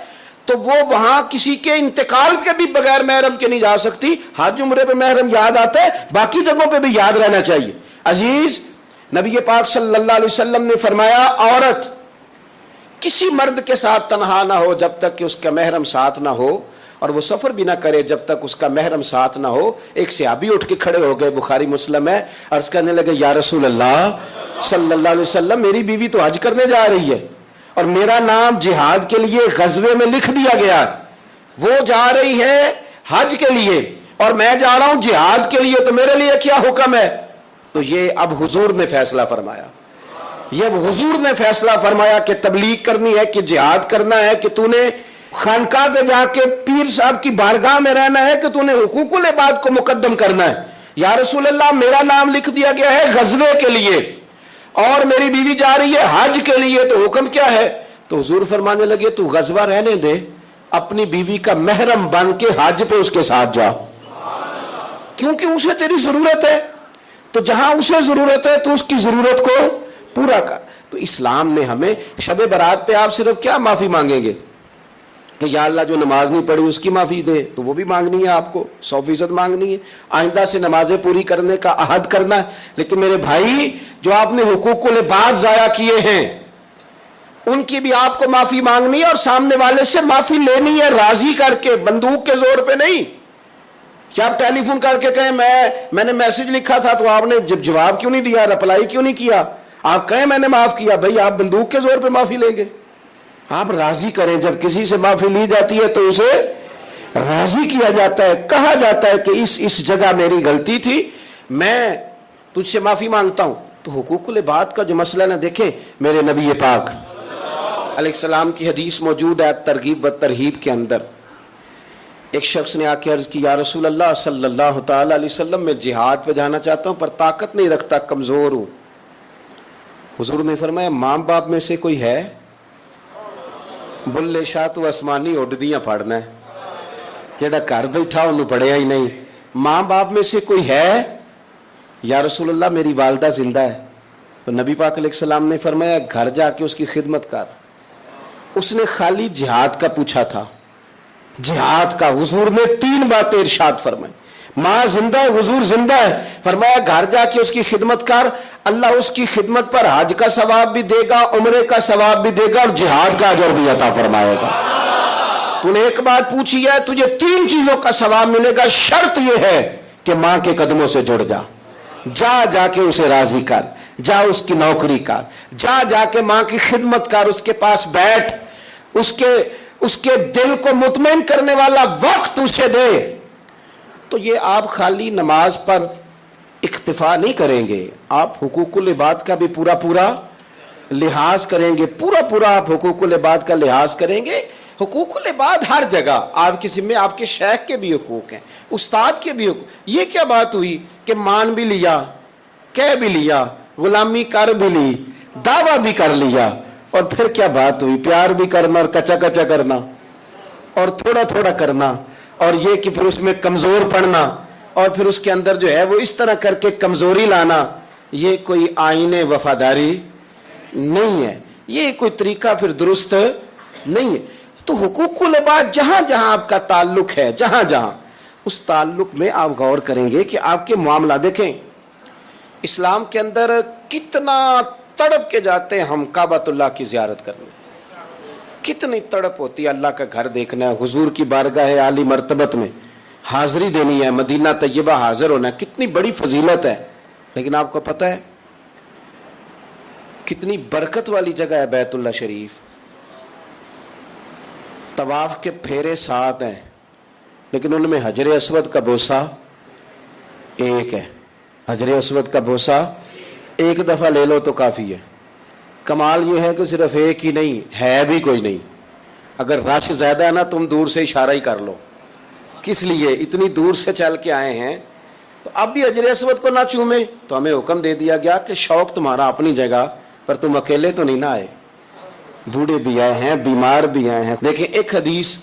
تو وہ وہاں کسی کے انتقال کے بھی بغیر محرم کے نہیں جا سکتی. حج عمرے پہ محرم یاد آتا ہے، باقی جگہوں پہ بھی یاد رہنا چاہیے. عزیز، نبی پاک صلی اللہ علیہ وسلم نے فرمایا عورت کسی مرد کے ساتھ تنہا نہ ہو جب تک کہ اس کا محرم ساتھ نہ ہو، اور وہ سفر بھی نہ کرے جب تک اس کا محرم ساتھ نہ ہو. ایک صحابی اٹھ کے کھڑے ہو گئے، بخاری مسلم ہے، عرض کرنے لگے یا رسول اللہ صلی اللہ علیہ وسلم، میری بیوی تو حج کرنے جا رہی ہے اور میرا نام جہاد کے لیے غزوے میں لکھ دیا گیا، وہ جا رہی ہے حج کے لیے اور میں جا رہا ہوں جہاد کے لیے، تو میرے لیے کیا حکم ہے؟ تو یہ اب حضور نے فیصلہ فرمایا، یہ اب حضور نے فیصلہ فرمایا کہ تبلیغ کرنی ہے کہ جہاد کرنا ہے، کہ تو نے خانقاہ پہ جا کے پیر صاحب کی بارگاہ میں رہنا ہے، کہ تو نے حقوق العباد کو مقدم کرنا ہے. یا رسول اللہ میرا نام لکھ دیا گیا ہے غزوے کے لیے اور میری بیوی جا رہی ہے حج کے لیے، تو حکم کیا ہے؟ تو حضور فرمانے لگے تو غزوہ رہنے دے، اپنی بیوی کا محرم بن کے حج پہ اس کے ساتھ جا، کیونکہ اسے تیری ضرورت ہے. تو جہاں اسے ضرورت ہے تو اس کی ضرورت کو پورا کر. تو اسلام نے ہمیں شب برات پہ آپ صرف کیا معافی مانگیں گے کہ یا اللہ جو نماز نہیں پڑھی اس کی معافی دے، تو وہ بھی مانگنی ہے آپ کو، 100% مانگنی ہے. آئندہ سے نمازیں پوری کرنے کا عہد کرنا ہے. لیکن میرے بھائی جو آپ نے حقوق العباد ضائع کیے ہیں ان کی بھی آپ کو معافی مانگنی ہے اور سامنے والے سے معافی لینی ہے، راضی کر کے، بندوق کے زور پہ نہیں. کیا آپ ٹیلی فون کر کے کہیں میں نے میسج لکھا تھا تو آپ نے جواب کیوں نہیں دیا، رپلائی کیوں نہیں کیا؟ آپ کہیں میں نے معاف کیا، بھائی آپ بندوق کے زور پہ معافی لیں گے؟ آپ راضی کریں. جب کسی سے معافی لی جاتی ہے تو اسے راضی کیا جاتا ہے، کہا جاتا ہے کہ اس جگہ میری غلطی تھی، میں تجھ سے معافی مانگتا ہوں. تو حقوق العباد کا جو مسئلہ نہ دیکھیں، میرے نبی پاک علیہ السلام کی حدیث موجود ہے ترغیب و ترہیب کے اندر. ایک شخص نے آ کے عرض کی یا رسول اللہ صلی اللہ تعالی علیہ وسلم، میں جہاد پہ جانا چاہتا ہوں پر طاقت نہیں رکھتا، کمزور ہوں. حضور نے فرمایا ماں باپ میں سے کوئی ہے؟ بلے شاہ تو آسمانی اڈدیاں پڑھنا ہے، جڑا گھر بیٹھا انہوں پڑھیا ہی نہیں. ماں باپ میں سے کوئی ہے؟ یا رسول اللہ میری والدہ زندہ ہے. تو نبی پاک علیہ السلام نے فرمایا گھر جا کے اس کی خدمت کر. اس نے خالی جہاد کا پوچھا تھا، جہاد کا. حضور نے 3 باتیں ارشاد فرمائی. ماں زندہ ہے، حضور زندہ ہے، فرمایا گھر جا کے اس کی خدمت کر، اللہ اس کی خدمت پر حج کا ثواب بھی دے گا، عمرے کا ثواب بھی دے گا اور جہاد کا اجر بھی عطا فرمائے گا. تو نے ایک بات پوچھی ہے، تجھے 3 چیزوں کا ثواب ملے گا. شرط یہ ہے کہ ماں کے قدموں سے جڑ جا، جا کے اسے راضی کر، جا اس کی نوکری کر، جا کے ماں کی خدمت کر، اس کے پاس بیٹھ، اس کے دل کو مطمئن کرنے والا وقت اسے دے. تو یہ آپ خالی نماز پر اکتفا نہیں کریں گے، آپ حقوق العباد کا بھی پورا لحاظ کریں گے، پورا آپ حقوق العباد کا لحاظ کریں گے. حقوق العباد ہر جگہ آپ کے ذمہ، آپ کے شیخ کے بھی حقوق ہیں، استاد کے بھی حقوق. یہ کیا بات ہوئی کہ مان بھی لیا، کہہ بھی لیا، غلامی کر بھی لی، دعویٰ بھی کر لیا، اور پھر کیا بات ہوئی پیار بھی کرنا اور کچا کرنا؟ اور تھوڑا تھوڑا کرنا، اور یہ کہ پھر اس میں کمزور پڑنا، اور پھر اس کے اندر جو ہے وہ اس طرح کر کے کمزوری لانا، یہ کوئی آئین وفاداری نہیں ہے، یہ کوئی طریقہ پھر درست نہیں ہے۔ تو حقوق العباد جہاں جہاں آپ کا تعلق ہے، جہاں جہاں اس تعلق میں آپ غور کریں گے کہ آپ کے معاملہ دیکھیں۔ اسلام کے اندر کتنا تڑپ کے جاتے ہیں ہم کعبۃ اللہ کی زیارت کرنے، کتنی تڑپ ہوتی ہے اللہ کا گھر دیکھنا ہے، حضور کی بارگاہ عالی مرتبت میں حاضری دینی ہے، مدینہ طیبہ حاضر ہونا ہے، کتنی بڑی فضیلت ہے۔ لیکن آپ کو پتہ ہے کتنی برکت والی جگہ ہے بیت اللہ شریف؟ طواف کے پھیرے 7 ہیں، لیکن ان میں حجر اسود کا بوسہ ایک ہے۔ حجر اسود کا بوسہ ایک دفعہ لے لو تو کافی ہے۔ کمال یہ ہے کہ صرف ایک ہی نہیں ہے، بھی کوئی نہیں۔ اگر رش زیادہ ہے نا تم دور سے اشارہ ہی کر لو، کس لیے اتنی دور سے چل کے آئے ہیں، تو اب بھی حجر اسود کو نہ چومیں۔ تو ہمیں حکم دے دیا گیا کہ شوق تمہارا اپنی جگہ پر، تم اکیلے تو نہیں نہ آئے، بوڑھے بھی آئے ہیں، بیمار بھی آئے ہیں۔ دیکھیں ایک حدیث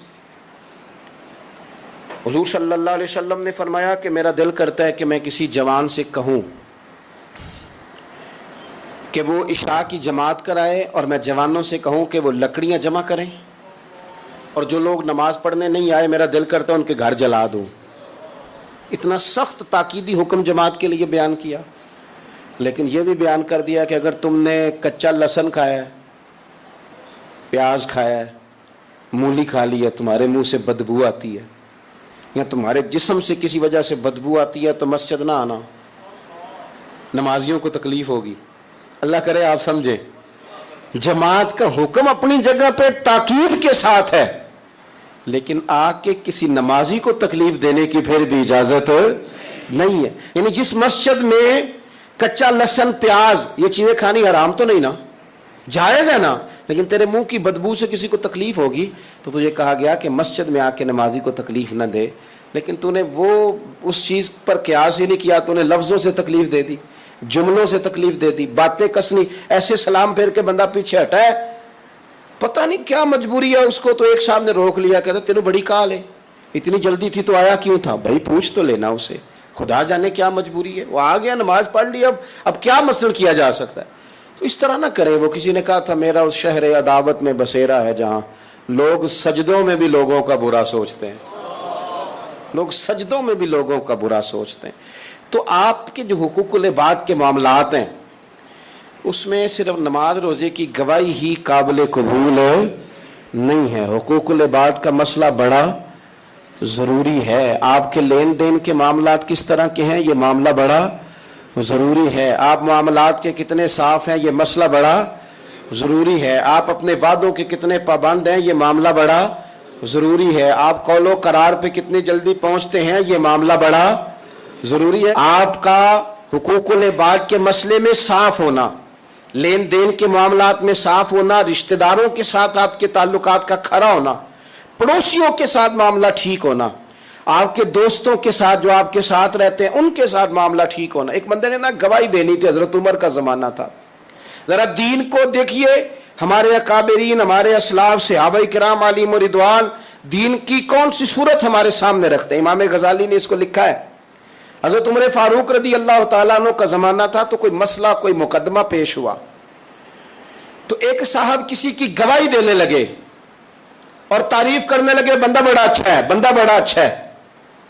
حضور صلی اللہ علیہ وسلم نے فرمایا کہ میرا دل کرتا ہے کہ میں کسی جوان سے کہوں کہ وہ عشاء کی جماعت کرائے، اور میں جوانوں سے کہوں کہ وہ لکڑیاں جمع کریں، اور جو لوگ نماز پڑھنے نہیں آئے میرا دل کرتا ہے ان کے گھر جلا دوں۔ اتنا سخت تاکیدی حکم جماعت کے لیے بیان کیا، لیکن یہ بھی بیان کر دیا کہ اگر تم نے کچا لہسن کھایا ہے، پیاز کھایا ہے، مولی کھا لی ہے، تمہارے منہ سے بدبو آتی ہے یا تمہارے جسم سے کسی وجہ سے بدبو آتی ہے تو مسجد نہ آنا، نمازیوں کو تکلیف ہوگی۔ اللہ کرے آپ سمجھیں، جماعت کا حکم اپنی جگہ پہ تاکید کے ساتھ ہے، لیکن آ کے کسی نمازی کو تکلیف دینے کی پھر بھی اجازت نہیں ہے۔ یعنی جس مسجد میں کچا لہسن پیاز یہ چیزیں کھانی حرام تو نہیں نا، جائز ہے نا، لیکن تیرے منہ کی بدبو سے کسی کو تکلیف ہوگی تو تجھے کہا گیا کہ مسجد میں آ کے نمازی کو تکلیف نہ دے، لیکن تو نے وہ اس چیز پر قیاس ہی نہیں کیا، تو نے لفظوں سے تکلیف دے دی، جملوں سے تکلیف دے دی، باتیں کسنی، ایسے سلام پھیر کے بندہ پیچھے ہٹا ہے، پتہ نہیں کیا مجبوری ہے اس کو، تو ایک صاحب نے روک لیا، کہتا تینوں بڑی کال ہے، اتنی جلدی تھی تو آیا کیوں تھا؟ بھائی پوچھ تو لینا اسے، خدا جانے کیا مجبوری ہے، وہ آ گیا نماز پڑھ لی، اب کیا مسئلہ کیا جا سکتا ہے؟ تو اس طرح نہ کریں۔ وہ کسی نے کہا تھا میرا اس شہر عداوت میں بسیرا ہے جہاں لوگ سجدوں میں بھی لوگوں کا برا سوچتے ہیں، لوگ سجدوں میں بھی لوگوں کا برا سوچتے ہیں۔ تو آپ کے جو حقوق العباد کے معاملات ہیں اس میں صرف نماز روزے کی گواہی ہی قابل قبول نہیں ہے، حقوق العباد کا مسئلہ بڑا ضروری ہے۔ آپ کے لین دین کے معاملات کس طرح کے ہیں یہ معاملہ بڑا ضروری ہے، آپ معاملات کے کتنے صاف ہیں یہ مسئلہ بڑا ضروری ہے، آپ اپنے وعدوں کے کتنے پابند ہیں یہ معاملہ بڑا ضروری ہے، آپ قول و قرار پہ کتنی جلدی پہنچتے ہیں یہ معاملہ بڑا ضروری ہے، آپ کا حقوق العباد کے مسئلے میں صاف ہونا، لین دین کے معاملات میں صاف ہونا، رشتہ داروں کے ساتھ آپ کے تعلقات کا کھرا ہونا، پڑوسیوں کے ساتھ معاملہ ٹھیک ہونا، آپ کے دوستوں کے ساتھ جو آپ کے ساتھ رہتے ہیں ان کے ساتھ معاملہ ٹھیک ہونا۔ ایک بندے نے نا گواہی دینی تھی، حضرت عمر کا زمانہ تھا، ذرا دین کو دیکھیے، ہمارے اکابرین، ہمارے اسلاف صحابہ کرام علیہم رضوان دین کی کون سی صورت ہمارے سامنے رکھتے ہیں۔ امام غزالی نے اس کو لکھا ہے، حضرت عمر فاروق رضی اللہ تعالیٰ عنہ کا زمانہ تھا تو کوئی مسئلہ کوئی مقدمہ پیش ہوا تو ایک صاحب کسی کی گواہی دینے لگے اور تعریف کرنے لگے بندہ بڑا اچھا ہے، بندہ بڑا اچھا ہے،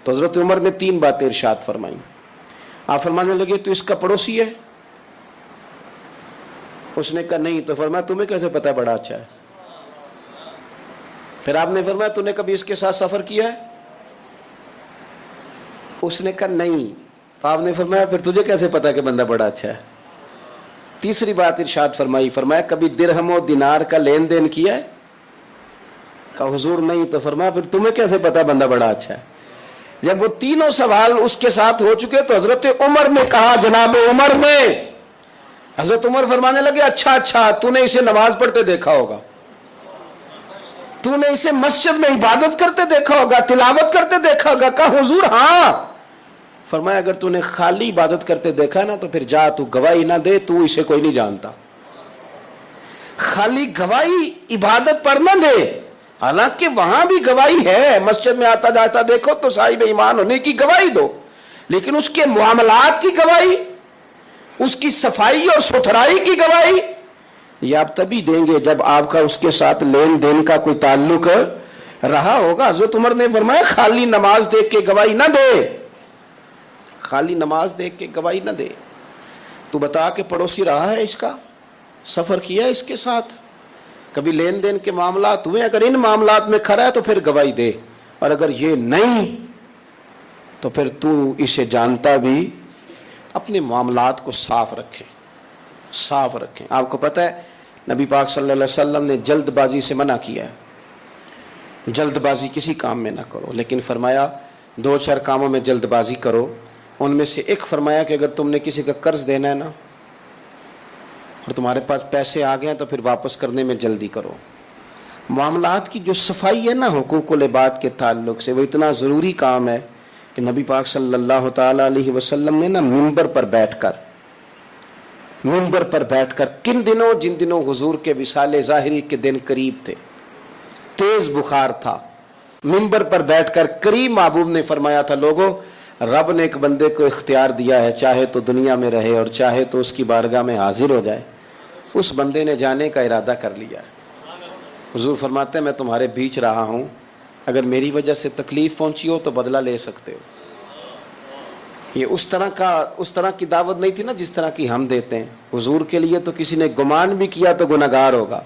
تو حضرت عمر نے 3 باتیں ارشاد فرمائیں۔ آپ فرمانے لگے تو اس کا پڑوسی ہے؟ اس نے کہا نہیں، تو فرمایا تمہیں کیسے پتا بڑا اچھا ہے؟ پھر آپ نے فرمایا تو نے کبھی اس کے ساتھ سفر کیا ہے؟ اس نے کہا نہیں، تو آپ نے فرمایا پھر تجھے کیسے پتا کہ بندہ بڑا اچھا ہے؟ تیسری بات ارشاد فرمائی، فرمایا کبھی درہم و دینار کا لین دین کیا ہے؟ کہا حضور نہیں، تو فرمایا پھر تمہیں کیسے پتا بندہ بڑا اچھا ہے؟ جب وہ تینوں سوال اس کے ساتھ ہو چکے تو حضرت عمر نے کہا، جناب عمر نے، حضرت عمر فرمانے لگے اچھا اچھا، تو نے اسے نماز پڑھتے دیکھا ہوگا، تو نے اسے مسجد میں عبادت کرتے دیکھا ہوگا، تلاوت کرتے دیکھا ہوگا۔ کہا حضور ہاں۔ فرمایا اگر تو نے خالی عبادت کرتے دیکھا نا تو پھر جا، تو گواہی نہ دے، تو اسے کوئی نہیں جانتا۔ خالی گواہی عبادت پر نہ دے، حالانکہ وہاں بھی گواہی ہے، مسجد میں آتا جاتا دیکھو تو صاحب ایمان ہونے کی گواہی دو، لیکن اس کے معاملات کی گواہی، اس کی صفائی اور ستھرائی کی گواہی یہ آپ تبھی دیں گے جب آپ کا اس کے ساتھ لین دین کا کوئی تعلق رہا ہوگا۔ حضرت عمر نے فرمایا خالی نماز دیکھ کے گواہی نہ دے، خالی نماز دیکھ کے گواہی نہ دے، تو بتا کہ پڑوسی رہا ہے اس کا، سفر کیا اس کے ساتھ، کبھی لین دین کے معاملات ہوئے، اگر ان معاملات میں کھڑا ہے تو پھر گواہی دے، اور اگر یہ نہیں تو پھر تو اسے جانتا بھی اپنے معاملات کو صاف رکھے، صاف رکھیں۔ آپ کو پتہ ہے نبی پاک صلی اللہ علیہ وسلم نے جلد بازی سے منع کیا ہے، جلد بازی کسی کام میں نہ کرو، لیکن فرمایا دو چار کاموں میں جلد بازی کرو، ان میں سے ایک فرمایا کہ اگر تم نے کسی کا قرض دینا ہے نا اور تمہارے پاس پیسے آ گئے ہیں تو پھر واپس کرنے میں جلدی کرو۔ معاملات کی جو صفائی ہے نا حقوق العباد کے تعلق سے، وہ اتنا ضروری کام ہے کہ نبی پاک صلی اللہ تعالی علیہ وسلم نے نا منبر پر بیٹھ کر کن دنوں، جن دنوں حضور کے وصال ظاہری کے دن قریب تھے، تیز بخار تھا، منبر پر بیٹھ کر کریم محبوب نے فرمایا تھا لوگوں، رب نے ایک بندے کو اختیار دیا ہے، چاہے تو دنیا میں رہے اور چاہے تو اس کی بارگاہ میں حاضر ہو جائے، اس بندے نے جانے کا ارادہ کر لیا ہے۔ حضور فرماتے ہیں میں تمہارے بیچ رہا ہوں، اگر میری وجہ سے تکلیف پہنچی ہو تو بدلہ لے سکتے ہو۔ یہ اس طرح کی دعوت نہیں تھی نا جس طرح کی ہم دیتے ہیں۔ حضور کے لیے تو کسی نے گمان بھی کیا تو گناہگار ہوگا،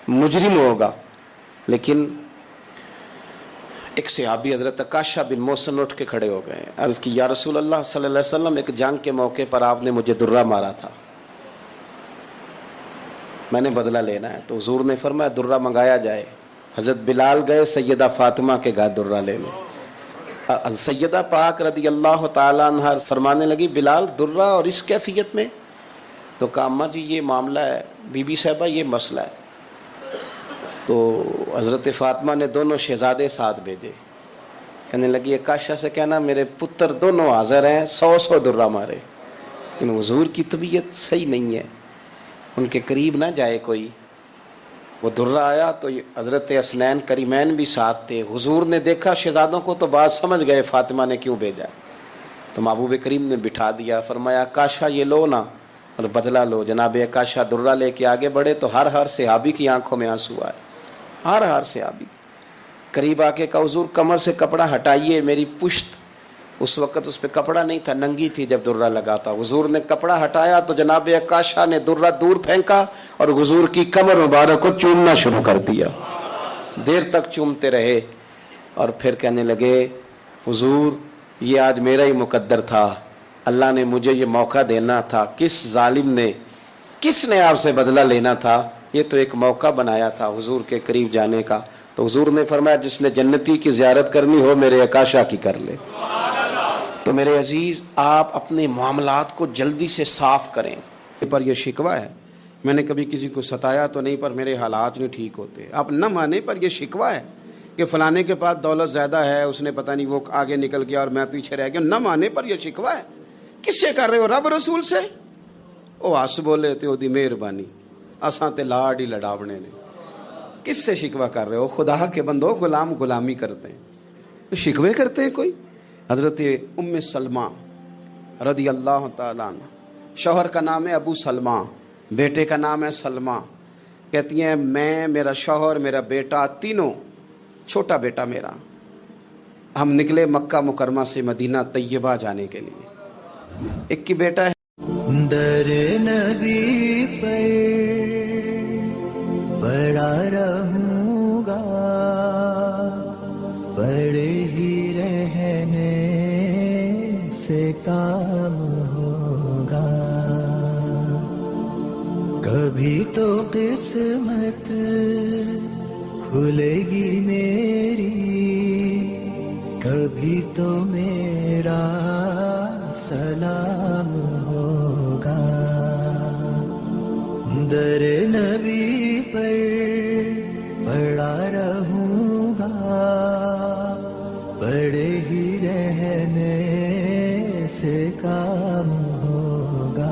مجرم ہوگا، لیکن ایک صحابی حضرت عکاشہ بن محصن اٹھ کے کھڑے ہو گئے، عرض کی یا رسول اللہ صلی اللہ علیہ وسلم، ایک جنگ کے موقع پر آپ نے مجھے درہ مارا تھا، میں نے بدلہ لینا ہے، تو حضور نے فرمایا درہ منگایا جائے۔ حضرت بلال گئے سیدہ فاطمہ کے گھر درہ لینے، سیدہ پاک رضی اللہ تعالیٰ عنہ فرمانے لگی بلال درہ اور اس کیفیت میں؟ تو کہا اماں جی یہ معاملہ ہے، بی بی صاحبہ یہ مسئلہ ہے۔ تو حضرت فاطمہ نے دونوں شہزادے ساتھ بھیجے، کہنے لگی عکاشہ سے کہنا میرے پتر دونوں حاضر ہیں، 100 درہ مارے، لیکن حضور کی طبیعت صحیح نہیں ہے، ان کے قریب نہ جائے کوئی۔ وہ درہ آیا تو حضرت حسنین کریمین بھی ساتھ تھے، حضور نے دیکھا شہزادوں کو تو بات سمجھ گئے فاطمہ نے کیوں بھیجا، تو محبوب کریم نے بٹھا دیا، فرمایا عکاشہ یہ لو نا اور بدلہ لو۔ جناب عکاشہ درہ لے کے آگے بڑھے تو ہر صحابی کی آنکھوں میں آنسو آئے، ہر صحابی قریب آ کے کہا حضور کمر سے کپڑا ہٹائیے، میری پشت اس وقت اس پہ کپڑا نہیں تھا، ننگی تھی جب درہ لگا تھا۔ حضور نے کپڑا ہٹایا تو جناب عکاشہ نے درہ دور پھینکا اور حضور کی کمر مبارک کو چومنا شروع کر دیا، دیر تک چومتے رہے، اور پھر کہنے لگے حضور یہ آج میرا ہی مقدر تھا، اللہ نے مجھے یہ موقع دینا تھا، کس ظالم نے، کس نے آپ سے بدلہ لینا تھا، یہ تو ایک موقع بنایا تھا حضور کے قریب جانے کا۔ تو حضور نے فرمایا جس نے جنتی کی زیارت کرنی ہو میرے عکاشہ کی کر لے۔ تو میرے عزیز آپ اپنے معاملات کو جلدی سے صاف کریں۔ پر یہ شکوہ ہے میں نے کبھی کسی کو ستایا تو نہیں، پر میرے حالات نہیں ٹھیک ہوتے، آپ نہ مانے، پر یہ شکوہ ہے کہ فلانے کے پاس دولت زیادہ ہے، اس نے پتہ نہیں وہ آگے نکل گیا اور میں پیچھے رہ گیا، نہ مانے پر یہ شکوہ ہے۔ کس سے کر رہے ہو؟ رب رسول سے؟ او ہس بولے تے دی مہربانی، اساں تے لاڈ ہی لڑاونے نے، کس سے شکوہ کر رہے ہو؟ خدا کے بندو، غلامی کرتے ہیں، شکوے کرتے ہیں کوئی؟ حضرت ام سلمہ رضی اللہ تعالیٰ عنہ، شوہر کا نام ہے ابو سلمہ، بیٹے کا نام ہے سلمہ، کہتی ہیں میں، میرا شوہر، میرا بیٹا، تینوں، چھوٹا بیٹا میرا، ہم نکلے مکہ مکرمہ سے مدینہ طیبہ جانے کے لیے۔ ایک کی بیٹا ہے در نبی پر پڑا رہوں گا، پڑے ہی رہنے سے کام ہوگا، کبھی تو قسمت کھلے گی میری، کبھی تو میرا سلام ہوگا، در نبی پر پڑا رہوں گا، پڑے ہی رہنے سے کام ہوگا،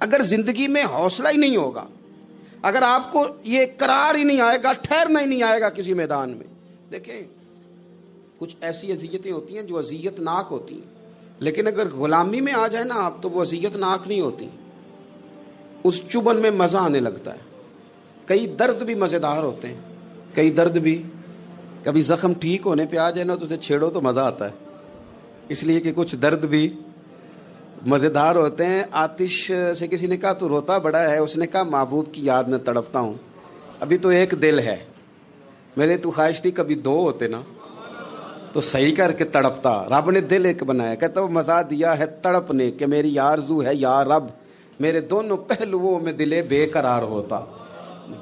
اگر زندگی میں حوصلہ ہی نہیں ہوگا، اگر آپ کو یہ قرار ہی نہیں آئے گا، ٹھہرنا ہی نہیں آئے گا کسی میدان میں. دیکھیں کچھ ایسی اذیتیں ہوتی ہیں جو اذیت ناک ہوتی ہیں، لیکن اگر غلامی میں آ جائے نا آپ تو وہ اذیت ناک نہیں ہوتی، اس چبھن میں مزہ آنے لگتا ہے. کئی درد بھی مزیدار ہوتے ہیں، کئی درد بھی، کبھی زخم ٹھیک ہونے پہ آ جائے نا تو اسے چھیڑو تو مزہ آتا ہے، اس لیے کہ کچھ درد بھی مزیدار ہوتے ہیں. آتش سے کسی نے کہا تو روتا بڑا ہے، اس نے کہا محبوب کی یاد میں تڑپتا ہوں، ابھی تو ایک دل ہے، میرے تو خواہش تھی کبھی دو ہوتے نا تو صحیح کر کے تڑپتا. رب نے دل ایک بنایا، کہتا وہ مزہ دیا ہے تڑپ نے کہ میری آرزو ہے یا رب میرے دونوں پہلوؤں میں دل بے قرار ہوتا.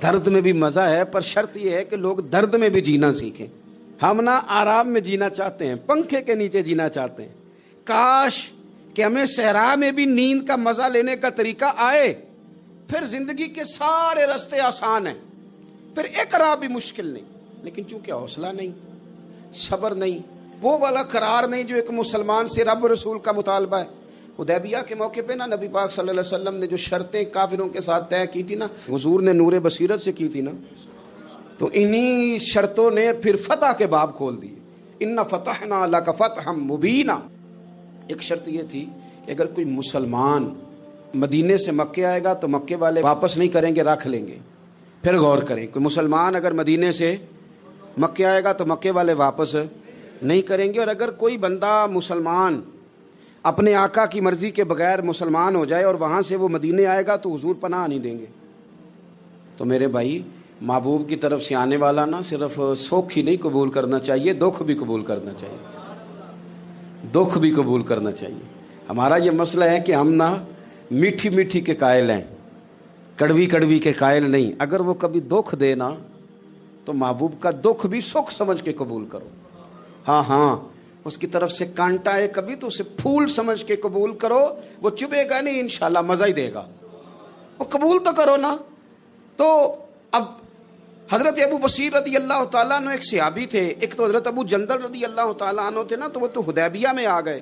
درد میں بھی مزہ ہے، پر شرط یہ ہے کہ لوگ درد میں بھی جینا سیکھیں. ہم نہ آرام میں جینا چاہتے ہیں، پنکھے کے نیچے جینا چاہتے ہیں. کاش کہ ہمیں صحرا میں بھی نیند کا مزہ لینے کا طریقہ آئے، پھر زندگی کے سارے راستے آسان ہیں، پھر اقرار بھی مشکل نہیں. لیکن چونکہ حوصلہ نہیں، صبر نہیں، وہ والا قرار نہیں جو ایک مسلمان سے رب رسول کا مطالبہ ہے. حدیبیہ کے موقع پہ نا نبی پاک صلی اللہ علیہ وسلم نے جو شرطیں کافروں کے ساتھ طے کی تھی نا، حضور نے نور بصیرت سے کی تھی نا، تو انہی شرطوں نے پھر فتح کے باب کھول دیے. ان فتحنا لک فتحا مبینا. ایک شرط یہ تھی کہ اگر کوئی مسلمان مدینے سے مکے آئے گا تو مکے والے واپس نہیں کریں گے، رکھ لیں گے. پھر غور کریں، کوئی مسلمان اگر مدینے سے مکے آئے گا تو مکے والے واپس نہیں کریں گے. اور اگر کوئی بندہ مسلمان اپنے آقا کی مرضی کے بغیر مسلمان ہو جائے اور وہاں سے وہ مدینے آئے گا تو حضور پناہ نہیں دیں گے. تو میرے بھائی، محبوب کی طرف سے آنے والا نہ صرف سوکھ ہی نہیں قبول کرنا چاہیے، دکھ بھی قبول کرنا چاہیے، دکھ بھی قبول کرنا چاہیے. ہمارا یہ مسئلہ ہے کہ ہم نہ میٹھی میٹھی کے قائل ہیں، کڑوی کڑوی کے قائل نہیں. اگر وہ کبھی دکھ دے نا تو محبوب کا دکھ بھی سکھ سمجھ کے قبول کرو. ہاں اس کی طرف سے کانٹا ہے کبھی تو اسے پھول سمجھ کے قبول کرو. وہ چبھے گا نہیں، انشاءاللہ مزہ ہی دے گا. وہ قبول تو کرو نا. تو اب حضرت ابو بصیر رضی اللہ تعالیٰ عنہ ایک صحابی تھے، ایک تو حضرت ابو جندل رضی اللہ تعالیٰ عنہ تھے نا، تو وہ تو حدیبیہ میں آ گئے.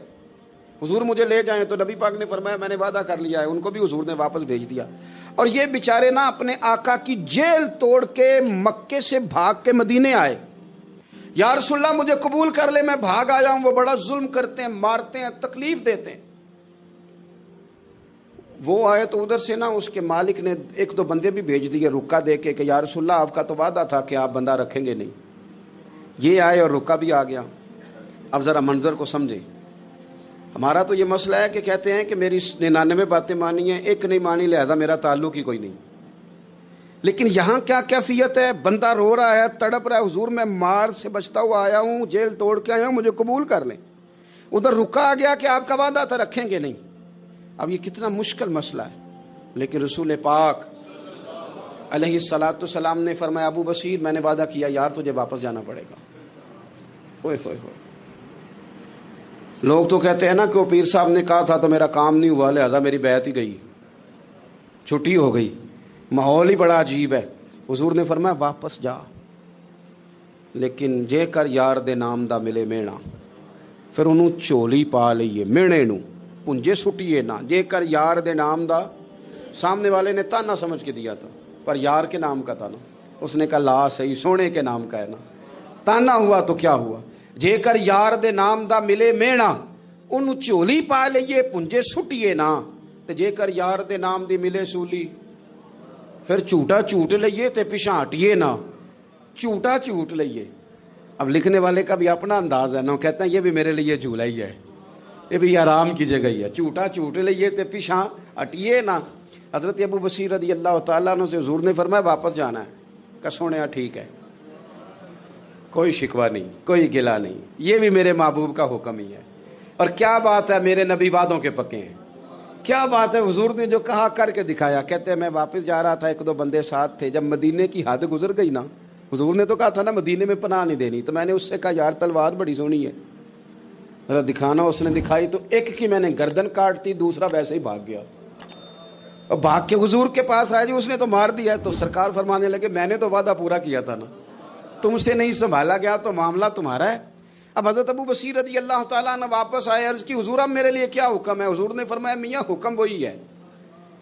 حضور مجھے لے جائیں، تو نبی پاک نے فرمایا میں نے وعدہ کر لیا ہے. ان کو بھی حضور نے واپس بھیج دیا. اور یہ بیچارے نا اپنے آقا کی جیل توڑ کے مکے سے بھاگ کے مدینے آئے. یا رسول اللہ مجھے قبول کر لے، میں بھاگ آیا ہوں، وہ بڑا ظلم کرتے ہیں، مارتے ہیں، تکلیف دیتے ہیں. وہ آئے تو ادھر سے نا اس کے مالک نے ایک دو بندے بھی بھیج دیے رکا دے کے کہ یا رسول اللہ آپ کا تو وعدہ تھا کہ آپ بندہ رکھیں گے نہیں. یہ آئے اور رکا بھی آ گیا. اب ذرا منظر کو سمجھیں. ہمارا تو یہ مسئلہ ہے کہ کہتے ہیں کہ میری 99 باتیں مانی ہیں، ایک نہیں مانی، لہذا میرا تعلق ہی کوئی نہیں. لیکن یہاں کیا کیفیت ہے؟ بندہ رو رہا ہے، تڑپ رہا ہے، حضور میں مار سے بچتا ہوا آیا ہوں، جیل توڑ کے آیا ہوں، مجھے قبول کر لیں. ادھر رکا آ گیا کہ آپ کا وعدہ تھا رکھیں گے نہیں. اب یہ کتنا مشکل مسئلہ ہے. لیکن رسول پاک علیہ الصلاۃ والسلام نے فرمایا ابو بصیر میں نے وعدہ کیا یار تجھے واپس جانا پڑے گا. ہوئے ہوئے ہوئے. لوگ تو کہتے ہیں نا کہ وہ پیر صاحب نے کہا تھا تو میرا کام نہیں ہوا، لہذا میری بیعت ہی گئی، چھٹی ہو گئی. ماحول ہی بڑا عجیب ہے. حضور نے فرمایا واپس جا، لیکن جے کر یار دے نام دا ملے مینا، پھر انہوں چولی پا لئیے مینے نو پنجے سٹیے نہ. جے کر یار دے نام دا، سامنے والے نے تانا سمجھ کے دیا تھا پر یار کے نام کا تھا نا. اس نے کہا لا صحیح، سونے کے نام کا ہے نا. تانا ہوا تو کیا ہوا. جے کر یار دے نام دا ملے مینا، انہوں چولی پا لئیے پنجے سٹیے نہ. جے کر یار دے نام دی ملے سولی، پھر جھوٹا جھوٹ لئیے تے پیچھا ہٹیے نہ. جھوٹا جھوٹ لئیے. اب لکھنے والے کا بھی اپنا انداز ہے نا، کہتے ہیں یہ بھی میرے لیے جھولا ہی ہے، یہ بھی آرام کی جگہ ہی ہے. جھوٹا جھوٹ لئیے تے پیچھا ہٹیے نہ. حضرت ابو بصیر رضی اللہ تعالیٰ عنہ سے حضور نے فرمایا واپس جانا ہے. کہ سونے ٹھیک ہے، کوئی شکوہ نہیں، کوئی گلہ نہیں، یہ بھی میرے محبوب کا حکم ہی ہے. اور کیا بات ہے، میرے نبی وعدوں کے پکے ہیں. کیا بات ہے، حضور نے جو کہا کر کے دکھایا. کہتے ہیں میں واپس جا رہا تھا، ایک دو بندے ساتھ تھے، جب مدینے کی حد گزر گئی نا، حضور نے تو کہا تھا نا مدینے میں پناہ نہیں دینی، تو میں نے اس سے کہا یار تلوار بڑی سونی ہے ذرا دکھانا. اس نے دکھائی تو ایک کی میں نے گردن کاٹ دی، دوسرا ویسے ہی بھاگ گیا. اور بھاگ کے حضور کے پاس آیا، جی اس نے تو مار دیا. تو سرکار فرمانے لگے میں نے تو وعدہ پورا کیا تھا نا، تم سے نہیں سنبھالا گیا تو معاملہ تمہارا ہے. اب حضرت ابو بصیر رضی اللہ تعالیٰ عنہ واپس آئے، عرض کی حضور اب میرے لیے کیا حکم ہے. حضور نے فرمایا میاں حکم وہی ہے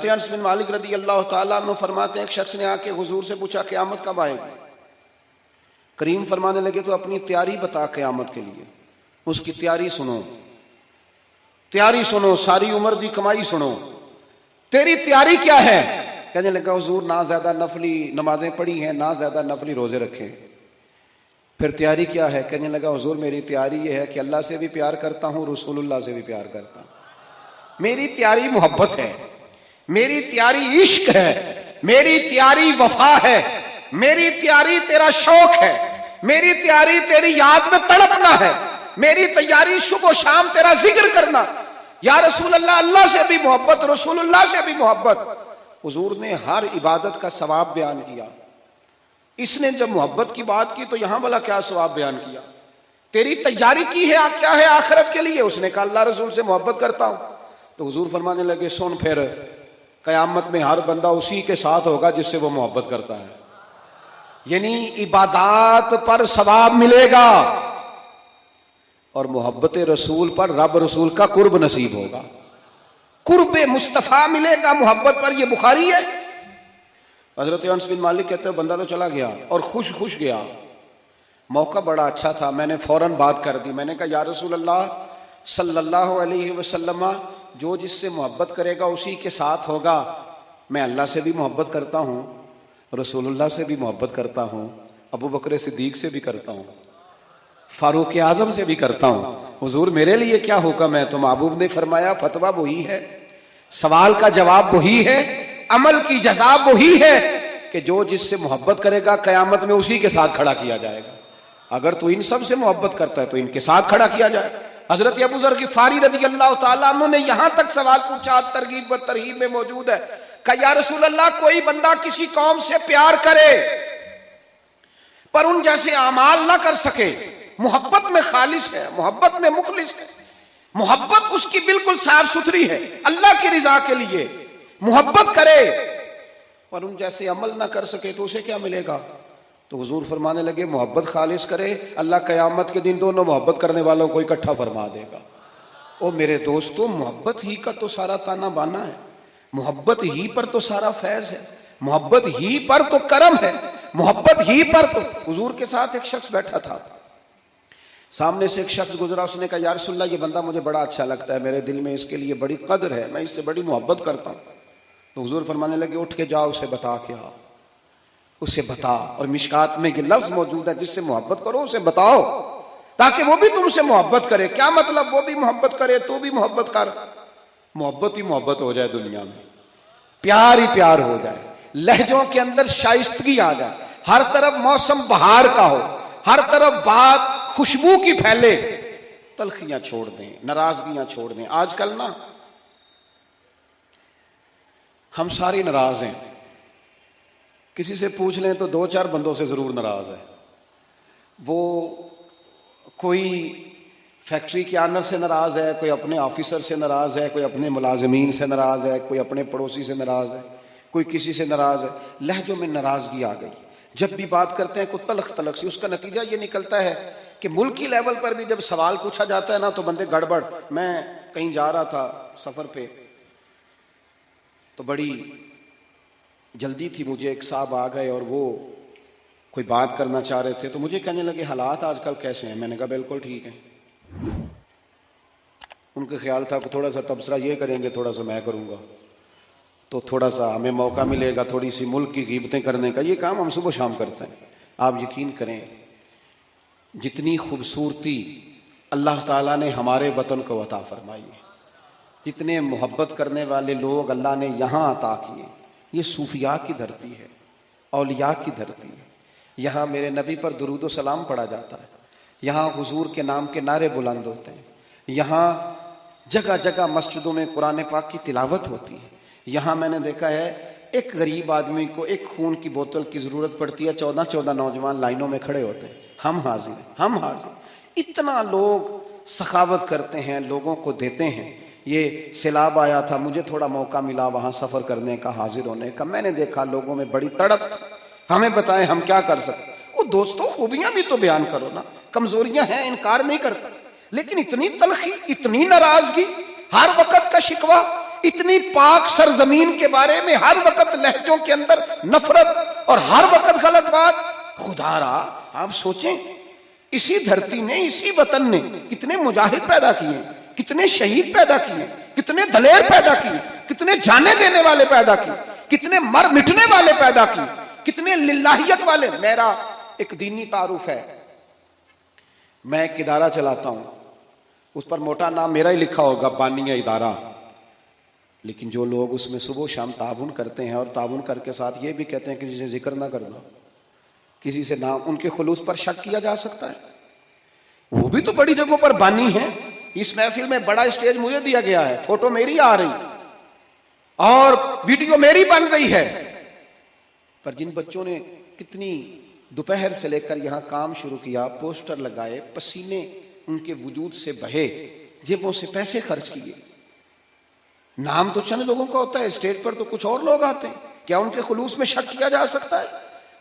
حضرت انس بن مالک رضی اللہ تعالیٰ عنہ فرماتے ہیں ایک شخص نے آ کے حضور سے پوچھا قیامت کب آئے گی؟ کریم فرمانے لگے تو اپنی تیاری بتا قیامت کے لیے، اس کی تیاری سنو، تیاری سنو، ساری عمر دی کمائی سنو، تیری تیاری کیا ہے؟ کہنے لگا حضور نہ زیادہ نفلی نمازیں پڑھی ہیں، نہ زیادہ نفلی روزے رکھے۔ پھر تیاری کیا ہے؟ کہنے لگا حضور میری تیاری یہ ہے کہ اللہ سے بھی پیار کرتا ہوں، رسول اللہ سے بھی پیار کرتا ہوں، میری تیاری محبت ہے، میری تیاری عشق ہے، میری تیاری وفا ہے، میری تیاری تیرا شوق ہے، میری تیاری تیری یاد میں تڑپنا ہے، میری تیاری صبح و شام تیرا ذکر کرنا۔ یا رسول اللہ، اللہ سے بھی محبت، رسول اللہ سے بھی محبت۔ حضور نے ہر عبادت کا ثواب بیان کیا۔ اس نے جب محبت کی بات کی تو یہاں والا کیا ثواب بیان کیا؟ تیری تیاری کی ہے کیا ہے آخرت کے لیے؟ اس نے کہا اللہ رسول سے محبت کرتا ہوں۔ تو حضور فرمانے لگے سن پھر، قیامت میں ہر بندہ اسی کے ساتھ ہوگا جس سے وہ محبت کرتا ہے، یعنی عبادات پر ثواب ملے گا اور محبت رسول پر رب رسول کا قرب نصیب ہوگا، قرب مصطفیٰ ملے گا محبت پر۔ یہ بخاری ہے۔ حضرت انس بن مالک کہتے ہیں بندہ تو چلا گیا اور خوش خوش گیا، موقع بڑا اچھا تھا، میں نے فوراً بات کر دی، میں نے کہا یا رسول اللہ صلی اللہ علیہ وسلم، جو جس سے محبت کرے گا اسی کے ساتھ ہوگا۔ میں اللہ سے بھی محبت کرتا ہوں، رسول اللہ سے بھی محبت کرتا ہوں، ابو بکر صدیق سے بھی کرتا ہوں، فاروق اعظم سے بھی کرتا ہوں، حضور میرے لیے کیا حکم ہے؟ تو محبوب نے فرمایا فتویٰ وہی ہے، سوال کا جواب وہی ہے، عمل کی جزا وہی ہے کہ جو جس سے محبت کرے گا قیامت میں اسی کے ساتھ کھڑا کیا جائے گا۔ اگر تو ان سب سے محبت کرتا ہے تو ان کے ساتھ کھڑا کیا جائے۔ حضرت ابو ذر غفاری رضی اللہ تعالیٰ عنہ نے یہاں تک سوال پوچھا، ترغیب و ترہیب میں موجود ہے، کہ یا رسول اللہ کوئی بندہ کسی قوم سے پیار کرے پر ان جیسے اعمال نہ کر سکے، محبت میں خالص ہے، محبت میں مخلص ہے، محبت اس کی بالکل صاف ستھری ہے، اللہ کی رضا کے لیے محبت کرے پر ان جیسے عمل نہ کر سکے تو اسے کیا ملے گا؟ تو حضور فرمانے لگے محبت خالص کرے، اللہ قیامت کے دن دونوں محبت کرنے والوں کو اکٹھا فرما دے گا۔ او میرے دوستو، محبت ہی کا تو سارا تانا بانا ہے، محبت ہی پر تو سارا فیض ہے، محبت ہی پر تو کرم ہے، محبت ہی پر تو۔ حضور کے ساتھ ایک شخص بیٹھا تھا، سامنے سے ایک شخص گزرا، اس نے کہا یا رسول اللہ یہ بندہ مجھے بڑا اچھا لگتا ہے، میرے دل میں اس کے لیے بڑی قدر ہے، میں اس سے بڑی محبت کرتا ہوں۔ تو حضور فرمانے لگے اٹھ کے جاؤ اسے بتا کے آؤ، اسے بتا۔ اور مشکات میں یہ لفظ موجود ہے جس سے محبت کرو اسے بتاؤ تاکہ وہ بھی تم سے محبت کرے۔ کیا مطلب؟ وہ بھی محبت کرے تو بھی محبت کر، محبت ہی محبت ہو جائے دنیا میں، پیار ہی پیار ہو جائے، لہجوں کے اندر شائستگی آ جائے، ہر طرف موسم بہار کا ہو، ہر طرف بات خوشبو کی پھیلے، تلخیاں چھوڑ دیں، ناراضگیاں چھوڑ دیں۔ آج کل نا ہم ساری ناراض ہیں، کسی سے پوچھ لیں تو دو چار بندوں سے ضرور ناراض ہے۔ وہ کوئی فیکٹری کے آنر سے ناراض ہے، کوئی اپنے آفیسر سے ناراض ہے، کوئی اپنے ملازمین سے ناراض ہے، کوئی اپنے پڑوسی سے ناراض ہے، کوئی کسی سے ناراض ہے۔ لہجوں میں ناراضگی آ گئی، جب بھی بات کرتے ہیں کوئی تلخ تلخ سی۔ اس کا نتیجہ یہ نکلتا ہے کہ ملکی لیول پر بھی جب سوال پوچھا جاتا ہے نا تو بندے گڑبڑ۔ میں کہیں جا رہا تھا سفر پہ تو بڑی جلدی تھی مجھے، ایک صاحب آ گئے اور وہ کوئی بات کرنا چاہ رہے تھے، تو مجھے کہنے لگے حالات آج کل کیسے ہیں؟ میں نے کہا بالکل ٹھیک ہیں۔ ان کا خیال تھا کہ تھوڑا سا تبصرہ یہ کریں گے، تھوڑا سا میں کروں گا، تو تھوڑا سا ہمیں موقع ملے گا تھوڑی سی ملک کی غیبتیں کرنے کا۔ یہ کام ہم صبح شام کرتے ہیں۔ آپ یقین کریں جتنی خوبصورتی اللہ تعالیٰ نے ہمارے وطن کو عطا فرمائی ہے، جتنے محبت کرنے والے لوگ اللہ نے یہاں عطا کیے، یہ صوفیاء کی دھرتی ہے، اولیاء کی دھرتی ہے۔ یہاں میرے نبی پر درود و سلام پڑھا جاتا ہے، یہاں حضور کے نام کے نعرے بلند ہوتے ہیں، یہاں جگہ جگہ مسجدوں میں قرآن پاک کی تلاوت ہوتی ہے۔ یہاں میں نے دیکھا ہے ایک غریب آدمی کو ایک خون کی بوتل کی ضرورت پڑتی ہے، 14 نوجوان لائنوں میں کھڑے ہوتے ہیں، ہم حاضر ہیں، ہم حاضر۔ اتنا لوگ سخاوت کرتے ہیں، لوگوں کو دیتے ہیں۔ یہ سیلاب آیا تھا، مجھے تھوڑا موقع ملا وہاں سفر کرنے کا، حاضر ہونے کا۔ میں نے دیکھا لوگوں میں بڑی تڑپ، ہمیں بتائیں ہم کیا کر سکتے۔ وہ دوستوں خوبیاں بھی تو بیان کرو نا، کمزوریاں ہیں انکار نہیں کرتا، لیکن اتنی تلخی، اتنی ناراضگی، ہر وقت کا شکوہ، اتنی پاک سرزمین کے بارے میں ہر وقت لہجوں کے اندر نفرت اور ہر وقت غلط بات. خدا را آپ سوچیں اسی دھرتی نے, اسی وطن نے کتنے مجاہد پیدا کیے, کتنے شہید پیدا کیے, کتنے دلیر پیدا کیے, کتنے جانے دینے والے پیدا کیے, کتنے مر مٹنے والے پیدا کیے, کتنے للہیت والے. میرا ایک دینی تعارف ہے, میں ایک ادارہ چلاتا ہوں, اس پر موٹا نام میرا ہی لکھا ہوگا, بانیہ ادارہ, لیکن جو لوگ اس میں صبح و شام تعاون کرتے ہیں اور تعاون کر کے ساتھ یہ بھی کہتے ہیں کہ جسے ذکر نہ کرنا, کسی سے نام, ان کے خلوص پر شک کیا جا سکتا ہے. وہ بھی تو بڑی جگہوں پر بانی ہیں. اس محفل میں بڑا اسٹیج مجھے دیا گیا ہے, فوٹو میری آ رہی اور ویڈیو میری بن رہی ہے, پر جن بچوں نے کتنی دوپہر سے لے کر یہاں کام شروع کیا, پوسٹر لگائے, پسینے ان کے وجود سے بہے, جیبوں سے پیسے خرچ کیے. نام تو چند لوگوں کا ہوتا ہے, اسٹیج پر تو کچھ اور لوگ آتے ہیں. کیا ان کے خلوص میں شک کیا جا سکتا ہے؟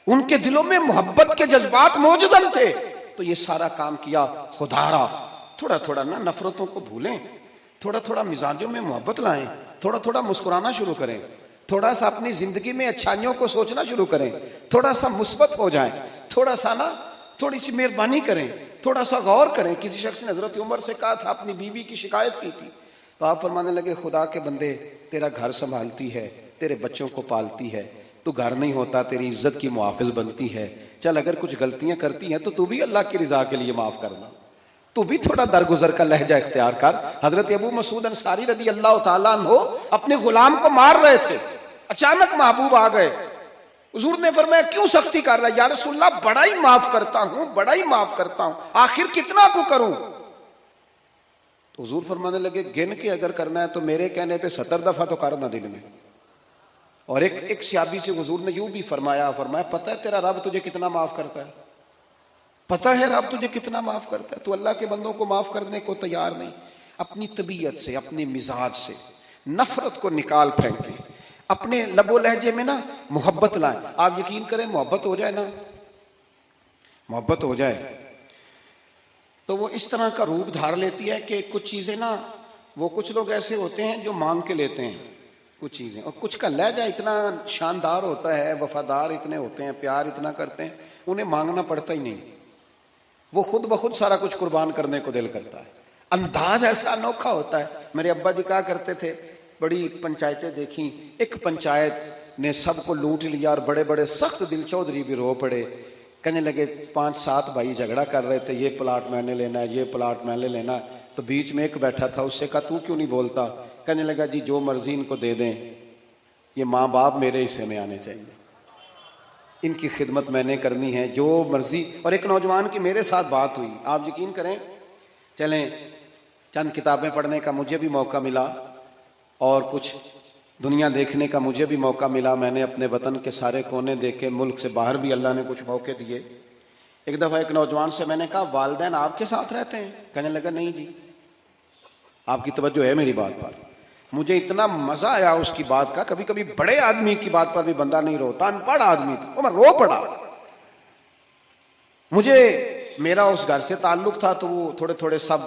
ان کے دلوں میں محبت کے جذبات موجود تھے, تو یہ سارا کام کیا. خدا را تھوڑا تھوڑا نا نفرتوں کو بھولیں, تھوڑا تھوڑا مزاجوں میں محبت لائیں, تھوڑا تھوڑا مسکرانا شروع کریں, تھوڑا سا اپنی زندگی میں اچھائیوں کو سوچنا شروع کریں, تھوڑا سا مثبت ہو جائیں, تھوڑا سا نا تھوڑی سی مہربانی کریں, تھوڑا سا غور کریں. کسی شخص نے حضرت عمر سے کہا تھا, اپنی بیوی کی شکایت کی تھی, تو آپ فرمانے لگے خدا کے بندے تیرا گھر سنبھالتی ہے, تیرے بچوں کو پالتی ہے, تو گھر نہیں ہوتا تیری عزت کی محافظ بنتی ہے, چل اگر کچھ غلطیاں کرتی ہیں تو بھی اللہ کی رضا کے لیے معاف کرنا, تو بھی تھوڑا درگزر کا لہجہ اختیار کر. حضرت ابو مسعود انصاری رضی اللہ تعالیٰ عنہ اپنے غلام کو مار رہے تھے, اچانک محبوب آ گئے. حضور نے فرمایا کیوں سختی کر رہا ہے؟ یا رسول اللہ بڑا ہی معاف کرتا ہوں, بڑا ہی معاف کرتا ہوں, آخر کتنا کو کروں؟ تو حضور فرمانے لگے گن کے اگر کرنا ہے تو میرے کہنے پہ 70 دفعہ تو کرنا دل میں. اور ایک صحابی سے حضور نے یوں بھی فرمایا پتہ ہے تیرا رب تجھے کتنا معاف کرتا ہے, پتہ ہے رب تجھے کتنا معاف کرتا ہے, تو اللہ کے بندوں کو معاف کرنے کو تیار نہیں. اپنی طبیعت سے, اپنے مزاج سے نفرت کو نکال پھینکیں, اپنے لب و لہجے میں نا محبت لائیں. آپ یقین کریں محبت ہو جائے نا, محبت ہو جائے تو وہ اس طرح کا روپ دھار لیتی ہے کہ کچھ چیزیں نا, وہ کچھ لوگ ایسے ہوتے ہیں جو مانگ کے لیتے ہیں کچھ چیزیں, اور کچھ کا لہجہ اتنا شاندار ہوتا ہے, وفادار اتنے ہوتے ہیں, پیار اتنا کرتے ہیں, انہیں مانگنا پڑتا ہی نہیں, وہ خود بخود سارا کچھ قربان کرنے کو دل کرتا ہے. انداز ایسا انوکھا ہوتا ہے. میرے ابا جی کہا کرتے تھے, بڑی پنچایتیں دیکھیں, ایک پنچایت نے سب کو لوٹ لیا اور بڑے بڑے سخت دل چودھری بھی رو پڑے. کہنے لگے 5-7 بھائی جھگڑا کر رہے تھے, یہ پلاٹ میں نے لینا ہے, یہ پلاٹ میں نے لینا ہے, تو بیچ میں ایک بیٹھا تھا, اس سے کہا تو کیوں نہیں بولتا؟ کہنے لگا جی جو مرضی ان کو دے دیں, یہ ماں باپ میرے حصے میں آنے چاہیے, ان کی خدمت میں نے کرنی ہے, جو مرضی. اور ایک نوجوان کی میرے ساتھ بات ہوئی, آپ یقین کریں, چلیں چند کتابیں پڑھنے کا مجھے بھی موقع ملا اور کچھ دنیا دیکھنے کا مجھے بھی موقع ملا. میں نے اپنے وطن کے سارے کونے دیکھے, ملک سے باہر بھی اللہ نے کچھ موقع دیے. ایک دفعہ ایک نوجوان سے میں نے کہا والدین آپ کے ساتھ رہتے ہیں؟ کہنے لگا نہیں جی. آپ کی توجہ ہے میری بات پر؟ مجھے اتنا مزہ آیا اس کی بات کا. کبھی کبھی بڑے آدمی کی بات پر بھی بندہ نہیں روتا, ان پڑھ آدمی تھا, وہ میں رو پڑا. مجھے میرا اس گھر سے تعلق تھا, تو وہ تھوڑے تھوڑے سب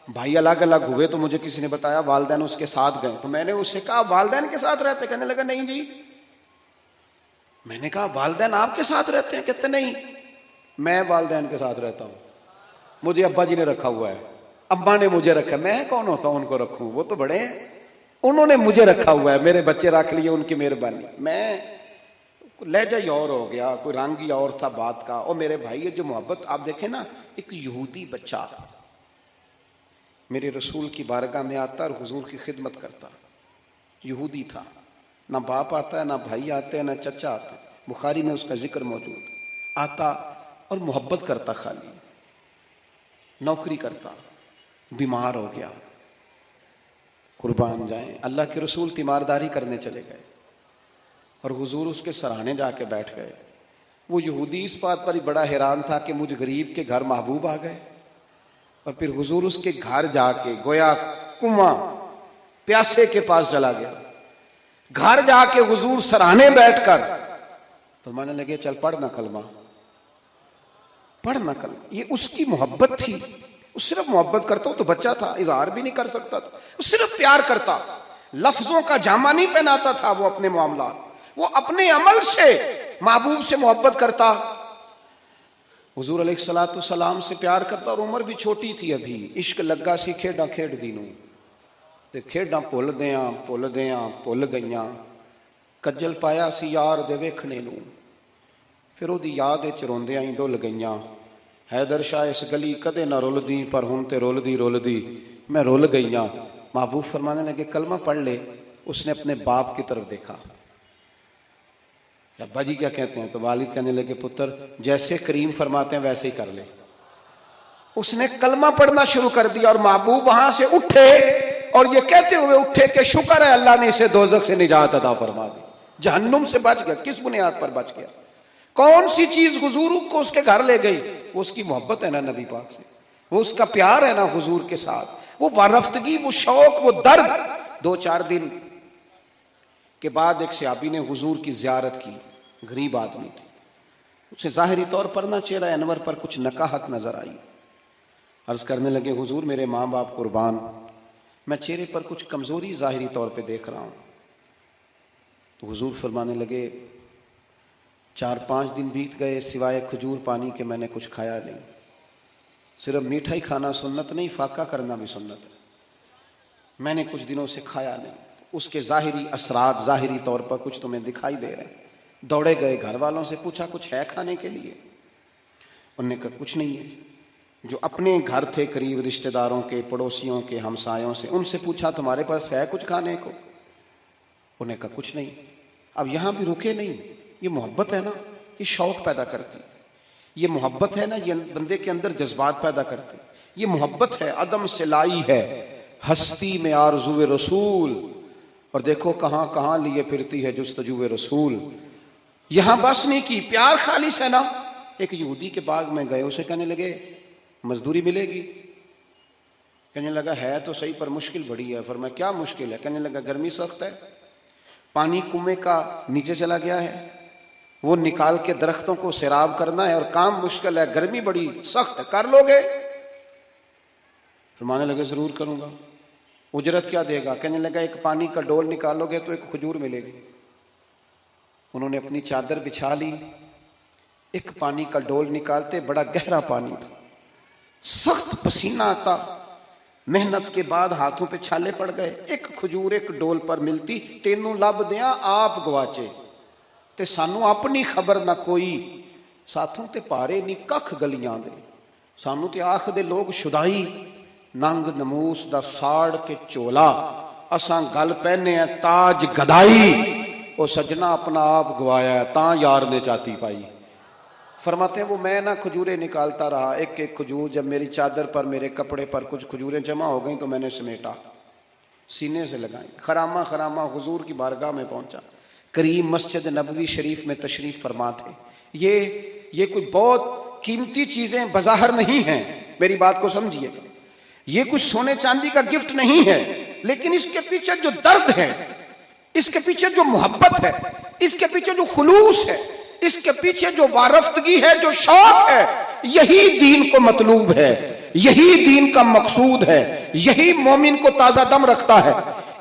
بھائی الگ الگ ہوئے, تو مجھے کسی نے بتایا والدین اس کے ساتھ گئے. تو میں نے اس سے کہا والدین کے ساتھ رہتے؟ کہنے لگا نہیں جی. میں نے کہا والدین آپ کے ساتھ رہتے ہیں؟ کہتے نہیں, میں والدین کے ساتھ رہتا ہوں, مجھے ابا جی نے رکھا ہوا ہے, ابا نے مجھے رکھا, میں کون ہوتا ہوں ان کو رکھوں, وہ تو بڑے ہیں, انہوں نے مجھے رکھا ہوا ہے, میرے بچے رکھ لیے, ان کی مہربانی. میں لہجہ ہی اور ہو گیا, کوئی رنگ ہی اور تھا بات کا. اور میرے بھائی یہ جو محبت آپ دیکھیں نا, ایک یہودی بچہ میرے رسول کی بارگاہ میں آتا اور حضور کی خدمت کرتا, یہودی تھا, نہ باپ آتا ہے, نہ بھائی آتے ہیں, نہ چچا آتا ہے, بخاری میں اس کا ذکر موجود, آتا اور محبت کرتا, خالی نوکری کرتا, بیمار ہو گیا, قربان جائیں, اللہ کے رسول تیمارداری کرنے چلے گئے اور حضور اس کے سرانے جا کے بیٹھ گئے. وہ یہودی اس بات پر ہی بڑا حیران تھا کہ مجھ غریب کے گھر محبوب آ گئے, اور پھر حضور اس کے گھر جا کے گویا کنواں پیاسے کے پاس چلا گیا, گھر جا کے حضور سرانے بیٹھ کر فرمانے لگے چل پڑھنا کلمہ, پڑھنا کلمہ. یہ اس کی محبت تھی, وہ صرف محبت کرتا. وہ تو بچہ تھا, اظہار بھی نہیں کر سکتا تھا, وہ صرف پیار کرتا. لفظوں کا جامہ نہیں پہناتا تھا وہ اپنے معاملات، وہ اپنے عمل سے محبوب سے محبت کرتا، حضور علیہ الصلوۃ والسلام سے پیار کرتا، اور عمر بھی چھوٹی تھی ابھی، عشق لگا سی کھیڈاں کھیڈ دی نوں تے کھیڈاں بھل گئیاں، کجل پایا سی یار دے ویکھنے نوں، پھر وہ یاد وچ روندیاں ہی ڈل گئیاں، حیدر شاہ اس گلی کدے نہ رلدی پر ہن تے رلدی میں رل گئیاں۔ محبوب فرمانے لگے کلمہ پڑھ لے۔ اس نے اپنے باپ کی طرف دیکھا، ابا جی کیا کہتے ہیں؟ تو والد کہنے لگے پتر جیسے کریم فرماتے ہیں ویسے ہی کر لے۔ اس نے کلمہ پڑھنا شروع کر دیا، اور محبوب وہاں سے اٹھے اور یہ کہتے ہوئے اٹھے کہ شکر ہے اللہ نے اسے دوزخ سے نجات عطا فرما دی، جہنم سے بچ گیا۔ کس بنیاد پر بچ گیا؟ کون سی چیز حضور کو اس کے گھر لے گئی؟ وہ اس کی محبت ہے نا نبی پاک سے، وہ اس کا پیار ہے نا حضور کے ساتھ، وہ وارفتگی، وہ شوق، وہ درد۔ 2-4 دن کے بعد ایک صحابی نے حضور کی زیارت کی، غریب آدمی تھے، اسے ظاہری طور پر نہ چہرہ انور پر کچھ نکاحت نظر آئی۔ عرض کرنے لگے حضور میرے ماں باپ قربان، میں چہرے پر کچھ کمزوری ظاہری طور پہ دیکھ رہا ہوں۔ تو حضور فرمانے لگے 4-5 دن بیت گئے، سوائے کھجور پانی کے میں نے کچھ کھایا نہیں۔ صرف میٹھا ہی کھانا سنت نہیں، فاقہ کرنا بھی سنت ہے۔ میں نے کچھ دنوں سے کھایا نہیں۔ اس کے ظاہری اثرات ظاہری طور پر کچھ تمہیں دکھائی دے رہے ہیں۔ دوڑے گئے، گھر والوں سے پوچھا کچھ ہے کھانے کے لیے؟ انہوں نے کہا کچھ نہیں ہے۔ جو اپنے گھر تھے قریب رشتہ داروں کے، پڑوسیوں کے، ہمسایوں سے، ان سے پوچھا تمہارے پاس ہے کچھ کھانے کو؟ انہوں نے کہا کچھ نہیں۔ اب یہاں بھی رکے نہیں، یہ محبت ہے نا، یہ شوق پیدا کرتی، یہ محبت ہے نا، یہ بندے کے اندر جذبات پیدا کرتی، یہ محبت ہے، عدم سے لائی ہے ہستی میں آرزو رسول، اور دیکھو کہاں کہاں لیے پھرتی ہے جستجو رسول۔ یہاں بس نہیں کی، پیار خالص ہے نا۔ ایک یہودی کے باغ میں گئے، اسے کہنے لگے مزدوری ملے گی؟ کہنے لگا ہے تو صحیح پر مشکل بڑی ہے۔ فرمایا کیا مشکل ہے؟ کہنے لگا گرمی سخت ہے، پانی کنویں کا نیچے چلا گیا ہے، وہ نکال کے درختوں کو سیراب کرنا ہے، اور کام مشکل ہے، گرمی بڑی سخت ہے، کر لو گے؟ فرمانے لگے ضرور کروں گا۔ اجرت کیا دے گا؟ کہنے لگا ایک پانی کا ڈول نکالو گے تو ایک کھجور ملے گی۔ انہوں نے اپنی چادر بچھا لی، ایک پانی کا ڈول نکالتے، بڑا گہرا پانی تھا، سخت پسینہ آتا، محنت کے بعد ہاتھوں پہ چھالے پڑ گئے، ایک کھجور ایک ڈول پر ملتی، تینوں لب دیاں آپ گواچے تے سانو اپنی خبر نہ کوئی، ساتھوں تے پارے نی ککھ گلیاں دے، سانو تے آخ دے لوگ شدائی، ننگ نموس دا ساڑ کے چولا، اساں گل پہنے ہیں تاج گدائی، او سجنا اپنا آپ گوایا ہے تاں یار نے چاتی پائی۔ فرماتے ہیں وہ میں نہ کھجوریں نکالتا رہا، ایک ایک کھجور، جب میری چادر پر میرے کپڑے پر کچھ کھجوریں جمع ہو گئیں تو میں نے سمیٹا، سینے سے لگائیں، خرامہ خرامہ حضور کی بارگاہ میں پہنچا۔ کریم مسجد نبوی شریف میں تشریف فرما تھے۔ یہ کوئی بہت قیمتی چیزیں بظاہر نہیں ہیں، میری بات کو سمجھیے، یہ کچھ سونے چاندی کا گفٹ نہیں ہے، لیکن اس کے پیچھے جو درد ہے، اس کے پیچھے جو محبت ہے، اس کے پیچھے جو خلوص ہے، اس کے پیچھے جو وارفتگی ہے، جو شوق ہے، یہی دین کو مطلوب ہے، یہی دین کا مقصود ہے، یہی مومن کو تازہ دم رکھتا ہے،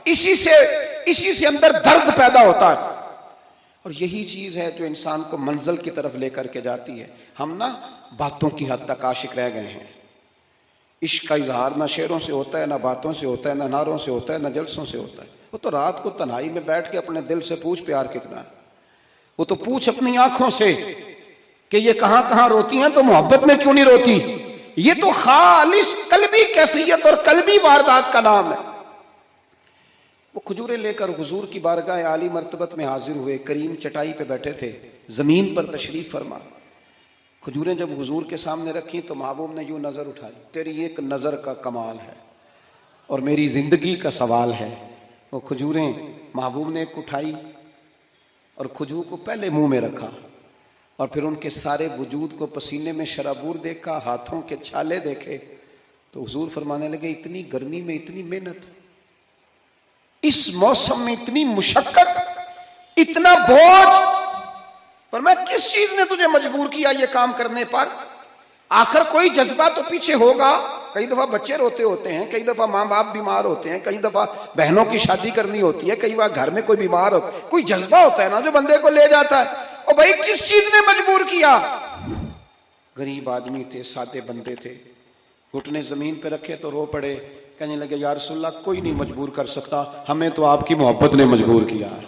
اسی سے اندر درد پیدا ہوتا ہے، اور یہی چیز ہے جو انسان کو منزل کی طرف لے کر کے جاتی ہے۔ ہم نا باتوں کی حد تک عاشق رہ گئے ہیں۔ عشق کا اظہار نہ شعروں سے ہوتا ہے، نہ باتوں سے ہوتا ہے، نہ نعروں سے ہوتا ہے، نہ جلسوں سے ہوتا ہے۔ وہ تو رات کو تنہائی میں بیٹھ کے اپنے دل سے پوچھ پیار کتنا ہے، وہ تو پوچھ اپنی آنکھوں سے کہ یہ کہاں کہاں روتی ہیں تو محبت میں کیوں نہیں روتی۔ یہ تو خالص قلبی کیفیت اور قلبی واردات کا نام ہے۔ وہ کھجوریں لے کر حضور کی بارگاہ عالی مرتبت میں حاضر ہوئے، کریم چٹائی پہ بیٹھے تھے، زمین پر تشریف فرما۔ کھجوریں جب حضور کے سامنے رکھی تو محبوب نے یوں نظر اٹھائی، تیری ایک نظر کا کمال ہے اور میری زندگی کا سوال ہے۔ وہ کھجوریں محبوب نے ایک اٹھائی اور کھجور کو پہلے منہ میں رکھا، اور پھر ان کے سارے وجود کو پسینے میں شرابور دیکھا، ہاتھوں کے چھالے دیکھے، تو حضور فرمانے لگے اتنی گرمی میں اتنی محنت، اس موسم میں اتنی مشقت، اتنا بوجھ، پر میں کس چیز نے تجھے مجبور کیا یہ کام کرنے پر؟ آخر کوئی جذبہ تو پیچھے ہوگا۔ دفعہ بچے روتے ہوتے ہیں, کئی دفعہ ماں باپ بیمار ہوتے ہیں, کئی دفعہ بہنوں کی شادی کرنی ہوتی ہے, کئی بار گھر میں کوئی بیمار ہوتا ہے, کوئی جذبہ ہوتا ہے نا جو بندے کو لے جاتا ہے. اور بھائی کس چیز نے مجبور کیا؟ غریب آدمی تھے, سادے بندے تھے, گھٹنے زمین پہ رکھے تو رو پڑے, کہنے لگے یا رسول اللہ کوئی نہیں مجبور کر سکتا, ہمیں تو آپ کی محبت نے مجبور کیا ہے.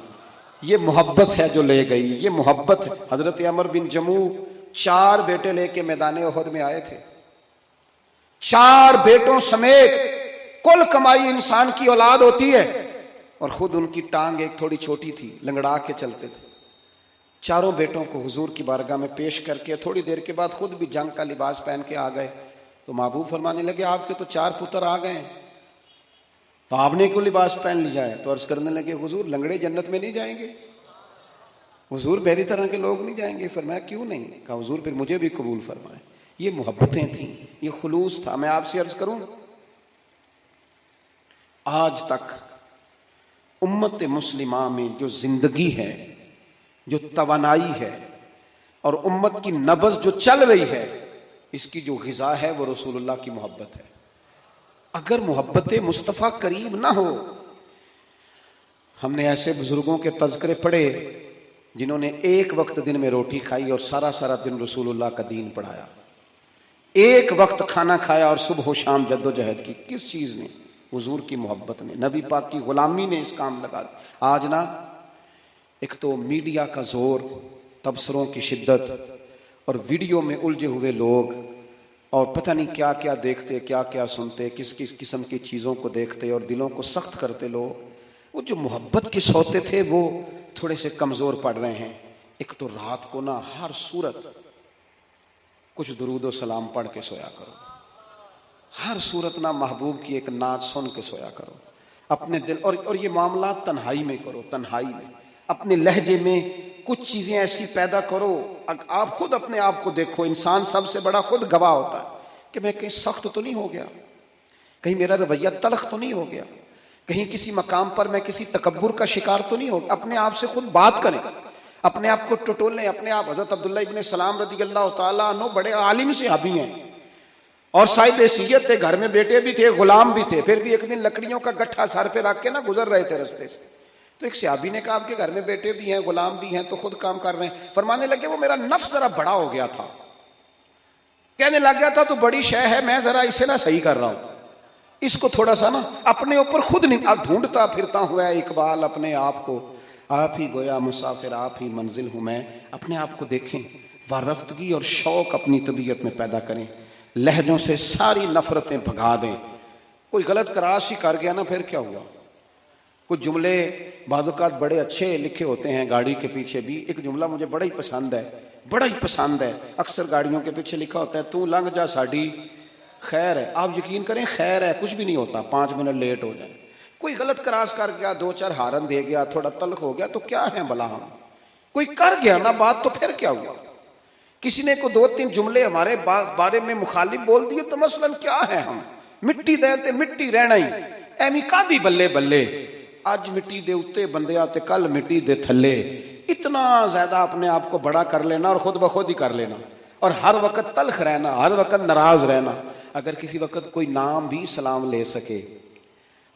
یہ محبت ہے جو لے گئی, یہ محبت ہے. حضرت عمر بن جموح 4 بیٹے لے کے میدان احد میں آئے تھے, 4 بیٹوں سمیت. کل کمائی انسان کی اولاد ہوتی ہے, اور خود ان کی ٹانگ ایک تھوڑی چھوٹی تھی, لنگڑا کے چلتے تھے. 4 بیٹوں کو حضور کی بارگاہ میں پیش کر کے تھوڑی دیر کے بعد خود بھی جنگ کا لباس پہن کے آ گئے. تو محبوب فرمانے لگے آپ کے تو 4 پتر آ گئے ہیں, تو آپ نے کیوں لباس پہن لیا ہے؟ تو عرض کرنے لگے حضور لنگڑے جنت میں نہیں جائیں گے, حضور میری طرح کے لوگ نہیں جائیں گے. فرمایا کیوں نہیں؟ کہا حضور پھر مجھے بھی قبول فرمائے. یہ محبتیں تھیں, یہ خلوص تھا. میں آپ سے عرض کروں, آج تک امت مسلمہ میں جو زندگی ہے, جو توانائی ہے, اور امت کی نبض جو چل رہی ہے, اس کی جو غذا ہے وہ رسول اللہ کی محبت ہے. اگر محبت مصطفیٰ قریب نہ ہو, ہم نے ایسے بزرگوں کے تذکرے پڑھے جنہوں نے ایک وقت دن میں روٹی کھائی اور سارا دن رسول اللہ کا دین پڑھایا, ایک وقت کھانا کھایا اور صبح و شام جد و جہد کی. کس چیز نے؟ حضور کی محبت نے, نبی پاک کی غلامی نے اس کام لگا. آج نا ایک تو میڈیا کا زور, تبصروں کی شدت, اور ویڈیو میں الجھے ہوئے لوگ, اور پتہ نہیں کیا کیا دیکھتے, کیا کیا سنتے, کس کس قسم کی چیزوں کو دیکھتے اور دلوں کو سخت کرتے لوگ. وہ جو محبت کے سوتے تھے وہ تھوڑے سے کمزور پڑ رہے ہیں. ایک تو رات کو نا ہر صورت کچھ درود و سلام پڑھ کے سویا کرو, ہر صورت نا محبوب کی ایک نعت سن کے سویا کرو اپنے دل. اور یہ معاملات تنہائی میں کرو, تنہائی میں اپنے لہجے میں کچھ چیزیں ایسی پیدا کرو. آپ خود اپنے آپ کو دیکھو, انسان سب سے بڑا خود گواہ ہوتا ہے کہ میں کہیں سخت تو نہیں ہو گیا, کہیں میرا رویہ تلخ تو نہیں ہو گیا, کہیں کسی مقام پر میں کسی تکبر کا شکار تو نہیں ہو گیا. اپنے آپ سے خود بات کریں, اپنے آپ کو ٹٹولیں اپنے آپ. حضرت عبداللہ ابن سلام رضی اللہ تعالیٰ عنہ بڑے عالم صحابی ہیں اور صاحب حیثیت تھے, گھر میں بیٹے بھی تھے, غلام بھی تھے. پھر بھی ایک دن لکڑیوں کا گٹھا سر پہ رکھ کے نا گزر رہے تھے رستے سے. تو ایک صحابی نے کہا آپ کے گھر میں بیٹے بھی ہیں, غلام بھی ہیں, تو خود کام کر رہے ہیں. فرمانے لگے وہ میرا نفس ذرا بڑا ہو گیا تھا, کہنے لگ گیا تھا تو بڑی شے ہے, میں ذرا اسے نہ صحیح کر رہا ہوں, اس کو تھوڑا سا نا اپنے اوپر خود نہیں. اب ڈھونڈتا پھرتا ہوا ہے اقبال اپنے آپ کو, آپ ہی گویا مسافر آپ ہی منزل ہوں میں. اپنے آپ کو دیکھیں, وارفتگی اور شوق اپنی طبیعت میں پیدا کریں, لہجوں سے ساری نفرتیں بھگا دیں. کوئی غلط کراس ہی کر گیا نا پھر کیا ہوا؟ کچھ جملے بعض اوقات بڑے اچھے لکھے ہوتے ہیں گاڑی کے پیچھے بھی. ایک جملہ مجھے بڑا ہی پسند ہے, بڑا ہی پسند ہے. اکثر گاڑیوں کے پیچھے لکھا ہوتا ہے تو لنگ جا ساڈی خیر ہے. آپ یقین کریں خیر ہے, کچھ بھی نہیں ہوتا, 5 منٹ لیٹ ہو جائیں. کوئی غلط کراس کر گیا, 2-4 ہارن دے گیا, تھوڑا تلخ ہو گیا, تو کیا ہے بلا ہم, کوئی کر گیا نا بات, تو پھر کیا ہوا؟ کسی نے کو 2-3 جملے ہمارے بارے میں مخالف بول دیے تو مثلاً کیا ہے, ہم مٹی دے تے مٹی رہنا ہی, ایویں کادی بلے بلے. اج مٹی دے اتے بندیا تے کل مٹی دے تھلے. اتنا زیادہ اپنے آپ کو بڑا کر لینا اور خود بخود ہی کر لینا, اور ہر وقت تلخ رہنا, ہر وقت ناراض رہنا. اگر کسی وقت کوئی نام بھی سلام لے سکے,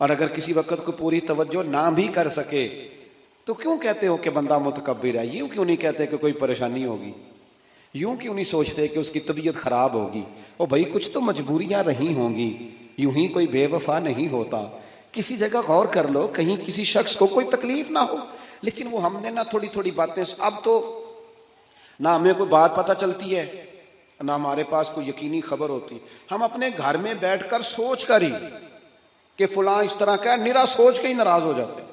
اور اگر کسی وقت کو پوری توجہ نہ بھی کر سکے, تو کیوں کہتے ہو کہ بندہ متکبر ہے؟ یوں کیوں نہیں کہتے کہ کوئی پریشانی ہوگی؟ یوں کیوں نہیں سوچتے کہ اس کی طبیعت خراب ہوگی؟ او بھائی کچھ تو مجبوریاں رہی ہوں گی, یوں ہی کوئی بے وفا نہیں ہوتا. کسی جگہ غور کر لو, کہیں کسی شخص کو کوئی تکلیف نہ ہو. لیکن وہ ہم نے نا تھوڑی تھوڑی باتیں, اب تو نہ ہمیں کوئی بات پتہ چلتی ہے نہ ہمارے پاس کوئی یقینی خبر ہوتی. ہم اپنے گھر میں بیٹھ کر سوچ کر ہی کہ فلاں اس طرح کا ہے, نرا سوچ کے ہی ناراض ہو جاتے ہیں.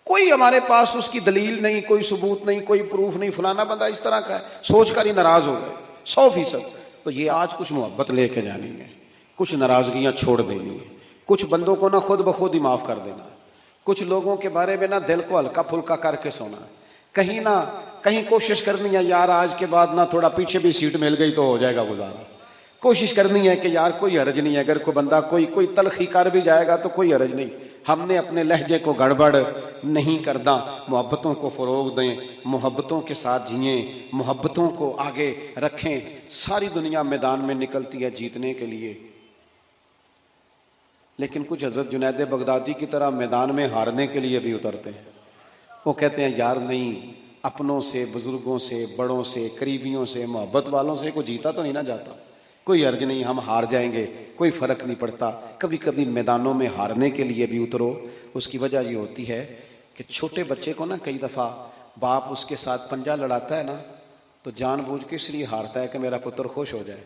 کوئی ہمارے پاس اس کی دلیل نہیں, کوئی ثبوت نہیں, کوئی پروف نہیں, فلانا بندہ اس طرح کا ہے, سوچ کر ہی ناراض ہو گئے 100%. تو یہ آج کچھ محبت لے کے جانی ہے, کچھ ناراضگیاں چھوڑ دینی ہے, کچھ بندوں کو نہ خود بخود ہی معاف کر دینا, کچھ لوگوں کے بارے میں نہ دل کو ہلکا پھلکا کر کے سونا, کہیں نہ کہیں کوشش کرنی ہے یار آج کے بعد نہ تھوڑا پیچھے بھی سیٹ مل گئی تو ہو جائے گا گزارا. کوشش کرنی ہے کہ یار کوئی حرج نہیں ہے, اگر کوئی بندہ کوئی تلخی کر بھی جائے گا تو کوئی حرج نہیں, ہم نے اپنے لہجے کو گڑبڑ نہیں کرنا. محبتوں کو فروغ دیں, محبتوں کے ساتھ جئیں, محبتوں کو آگے رکھیں. ساری دنیا میدان میں نکلتی ہے جیتنے کے لیے, لیکن کچھ حضرت جنید بغدادی کی طرح میدان میں ہارنے کے لیے بھی اترتے ہیں. وہ کہتے ہیں یار نہیں، اپنوں سے، بزرگوں سے، بڑوں سے، قریبیوں سے، محبت والوں سے کوئی جیتا تو نہیں نہ جاتا، کوئی حرج نہیں، ہم ہار جائیں گے، کوئی فرق نہیں پڑتا. کبھی کبھی میدانوں میں ہارنے کے لیے بھی اترو. اس کی وجہ یہ ہوتی ہے کہ چھوٹے بچے کو نا کئی دفعہ باپ اس کے ساتھ پنجہ لڑاتا ہے نا تو جان بوجھ کے اس لیے ہارتا ہے کہ میرا پتر خوش ہو جائے.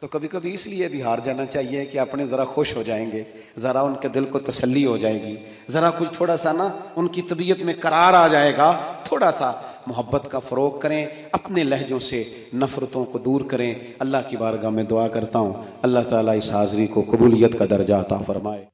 تو کبھی کبھی اس لیے بھی ہار جانا چاہیے کہ اپنے ذرا خوش ہو جائیں گے، ذرا ان کے دل کو تسلی ہو جائے گی، ذرا کچھ تھوڑا سا نا ان کی طبیعت میں قرار آ جائے گا. تھوڑا سا محبت کا فروغ کریں، اپنے لہجوں سے نفرتوں کو دور کریں. اللہ کی بارگاہ میں دعا کرتا ہوں اللہ تعالیٰ اس حاضری کو قبولیت کا درجہ عطا فرمائے.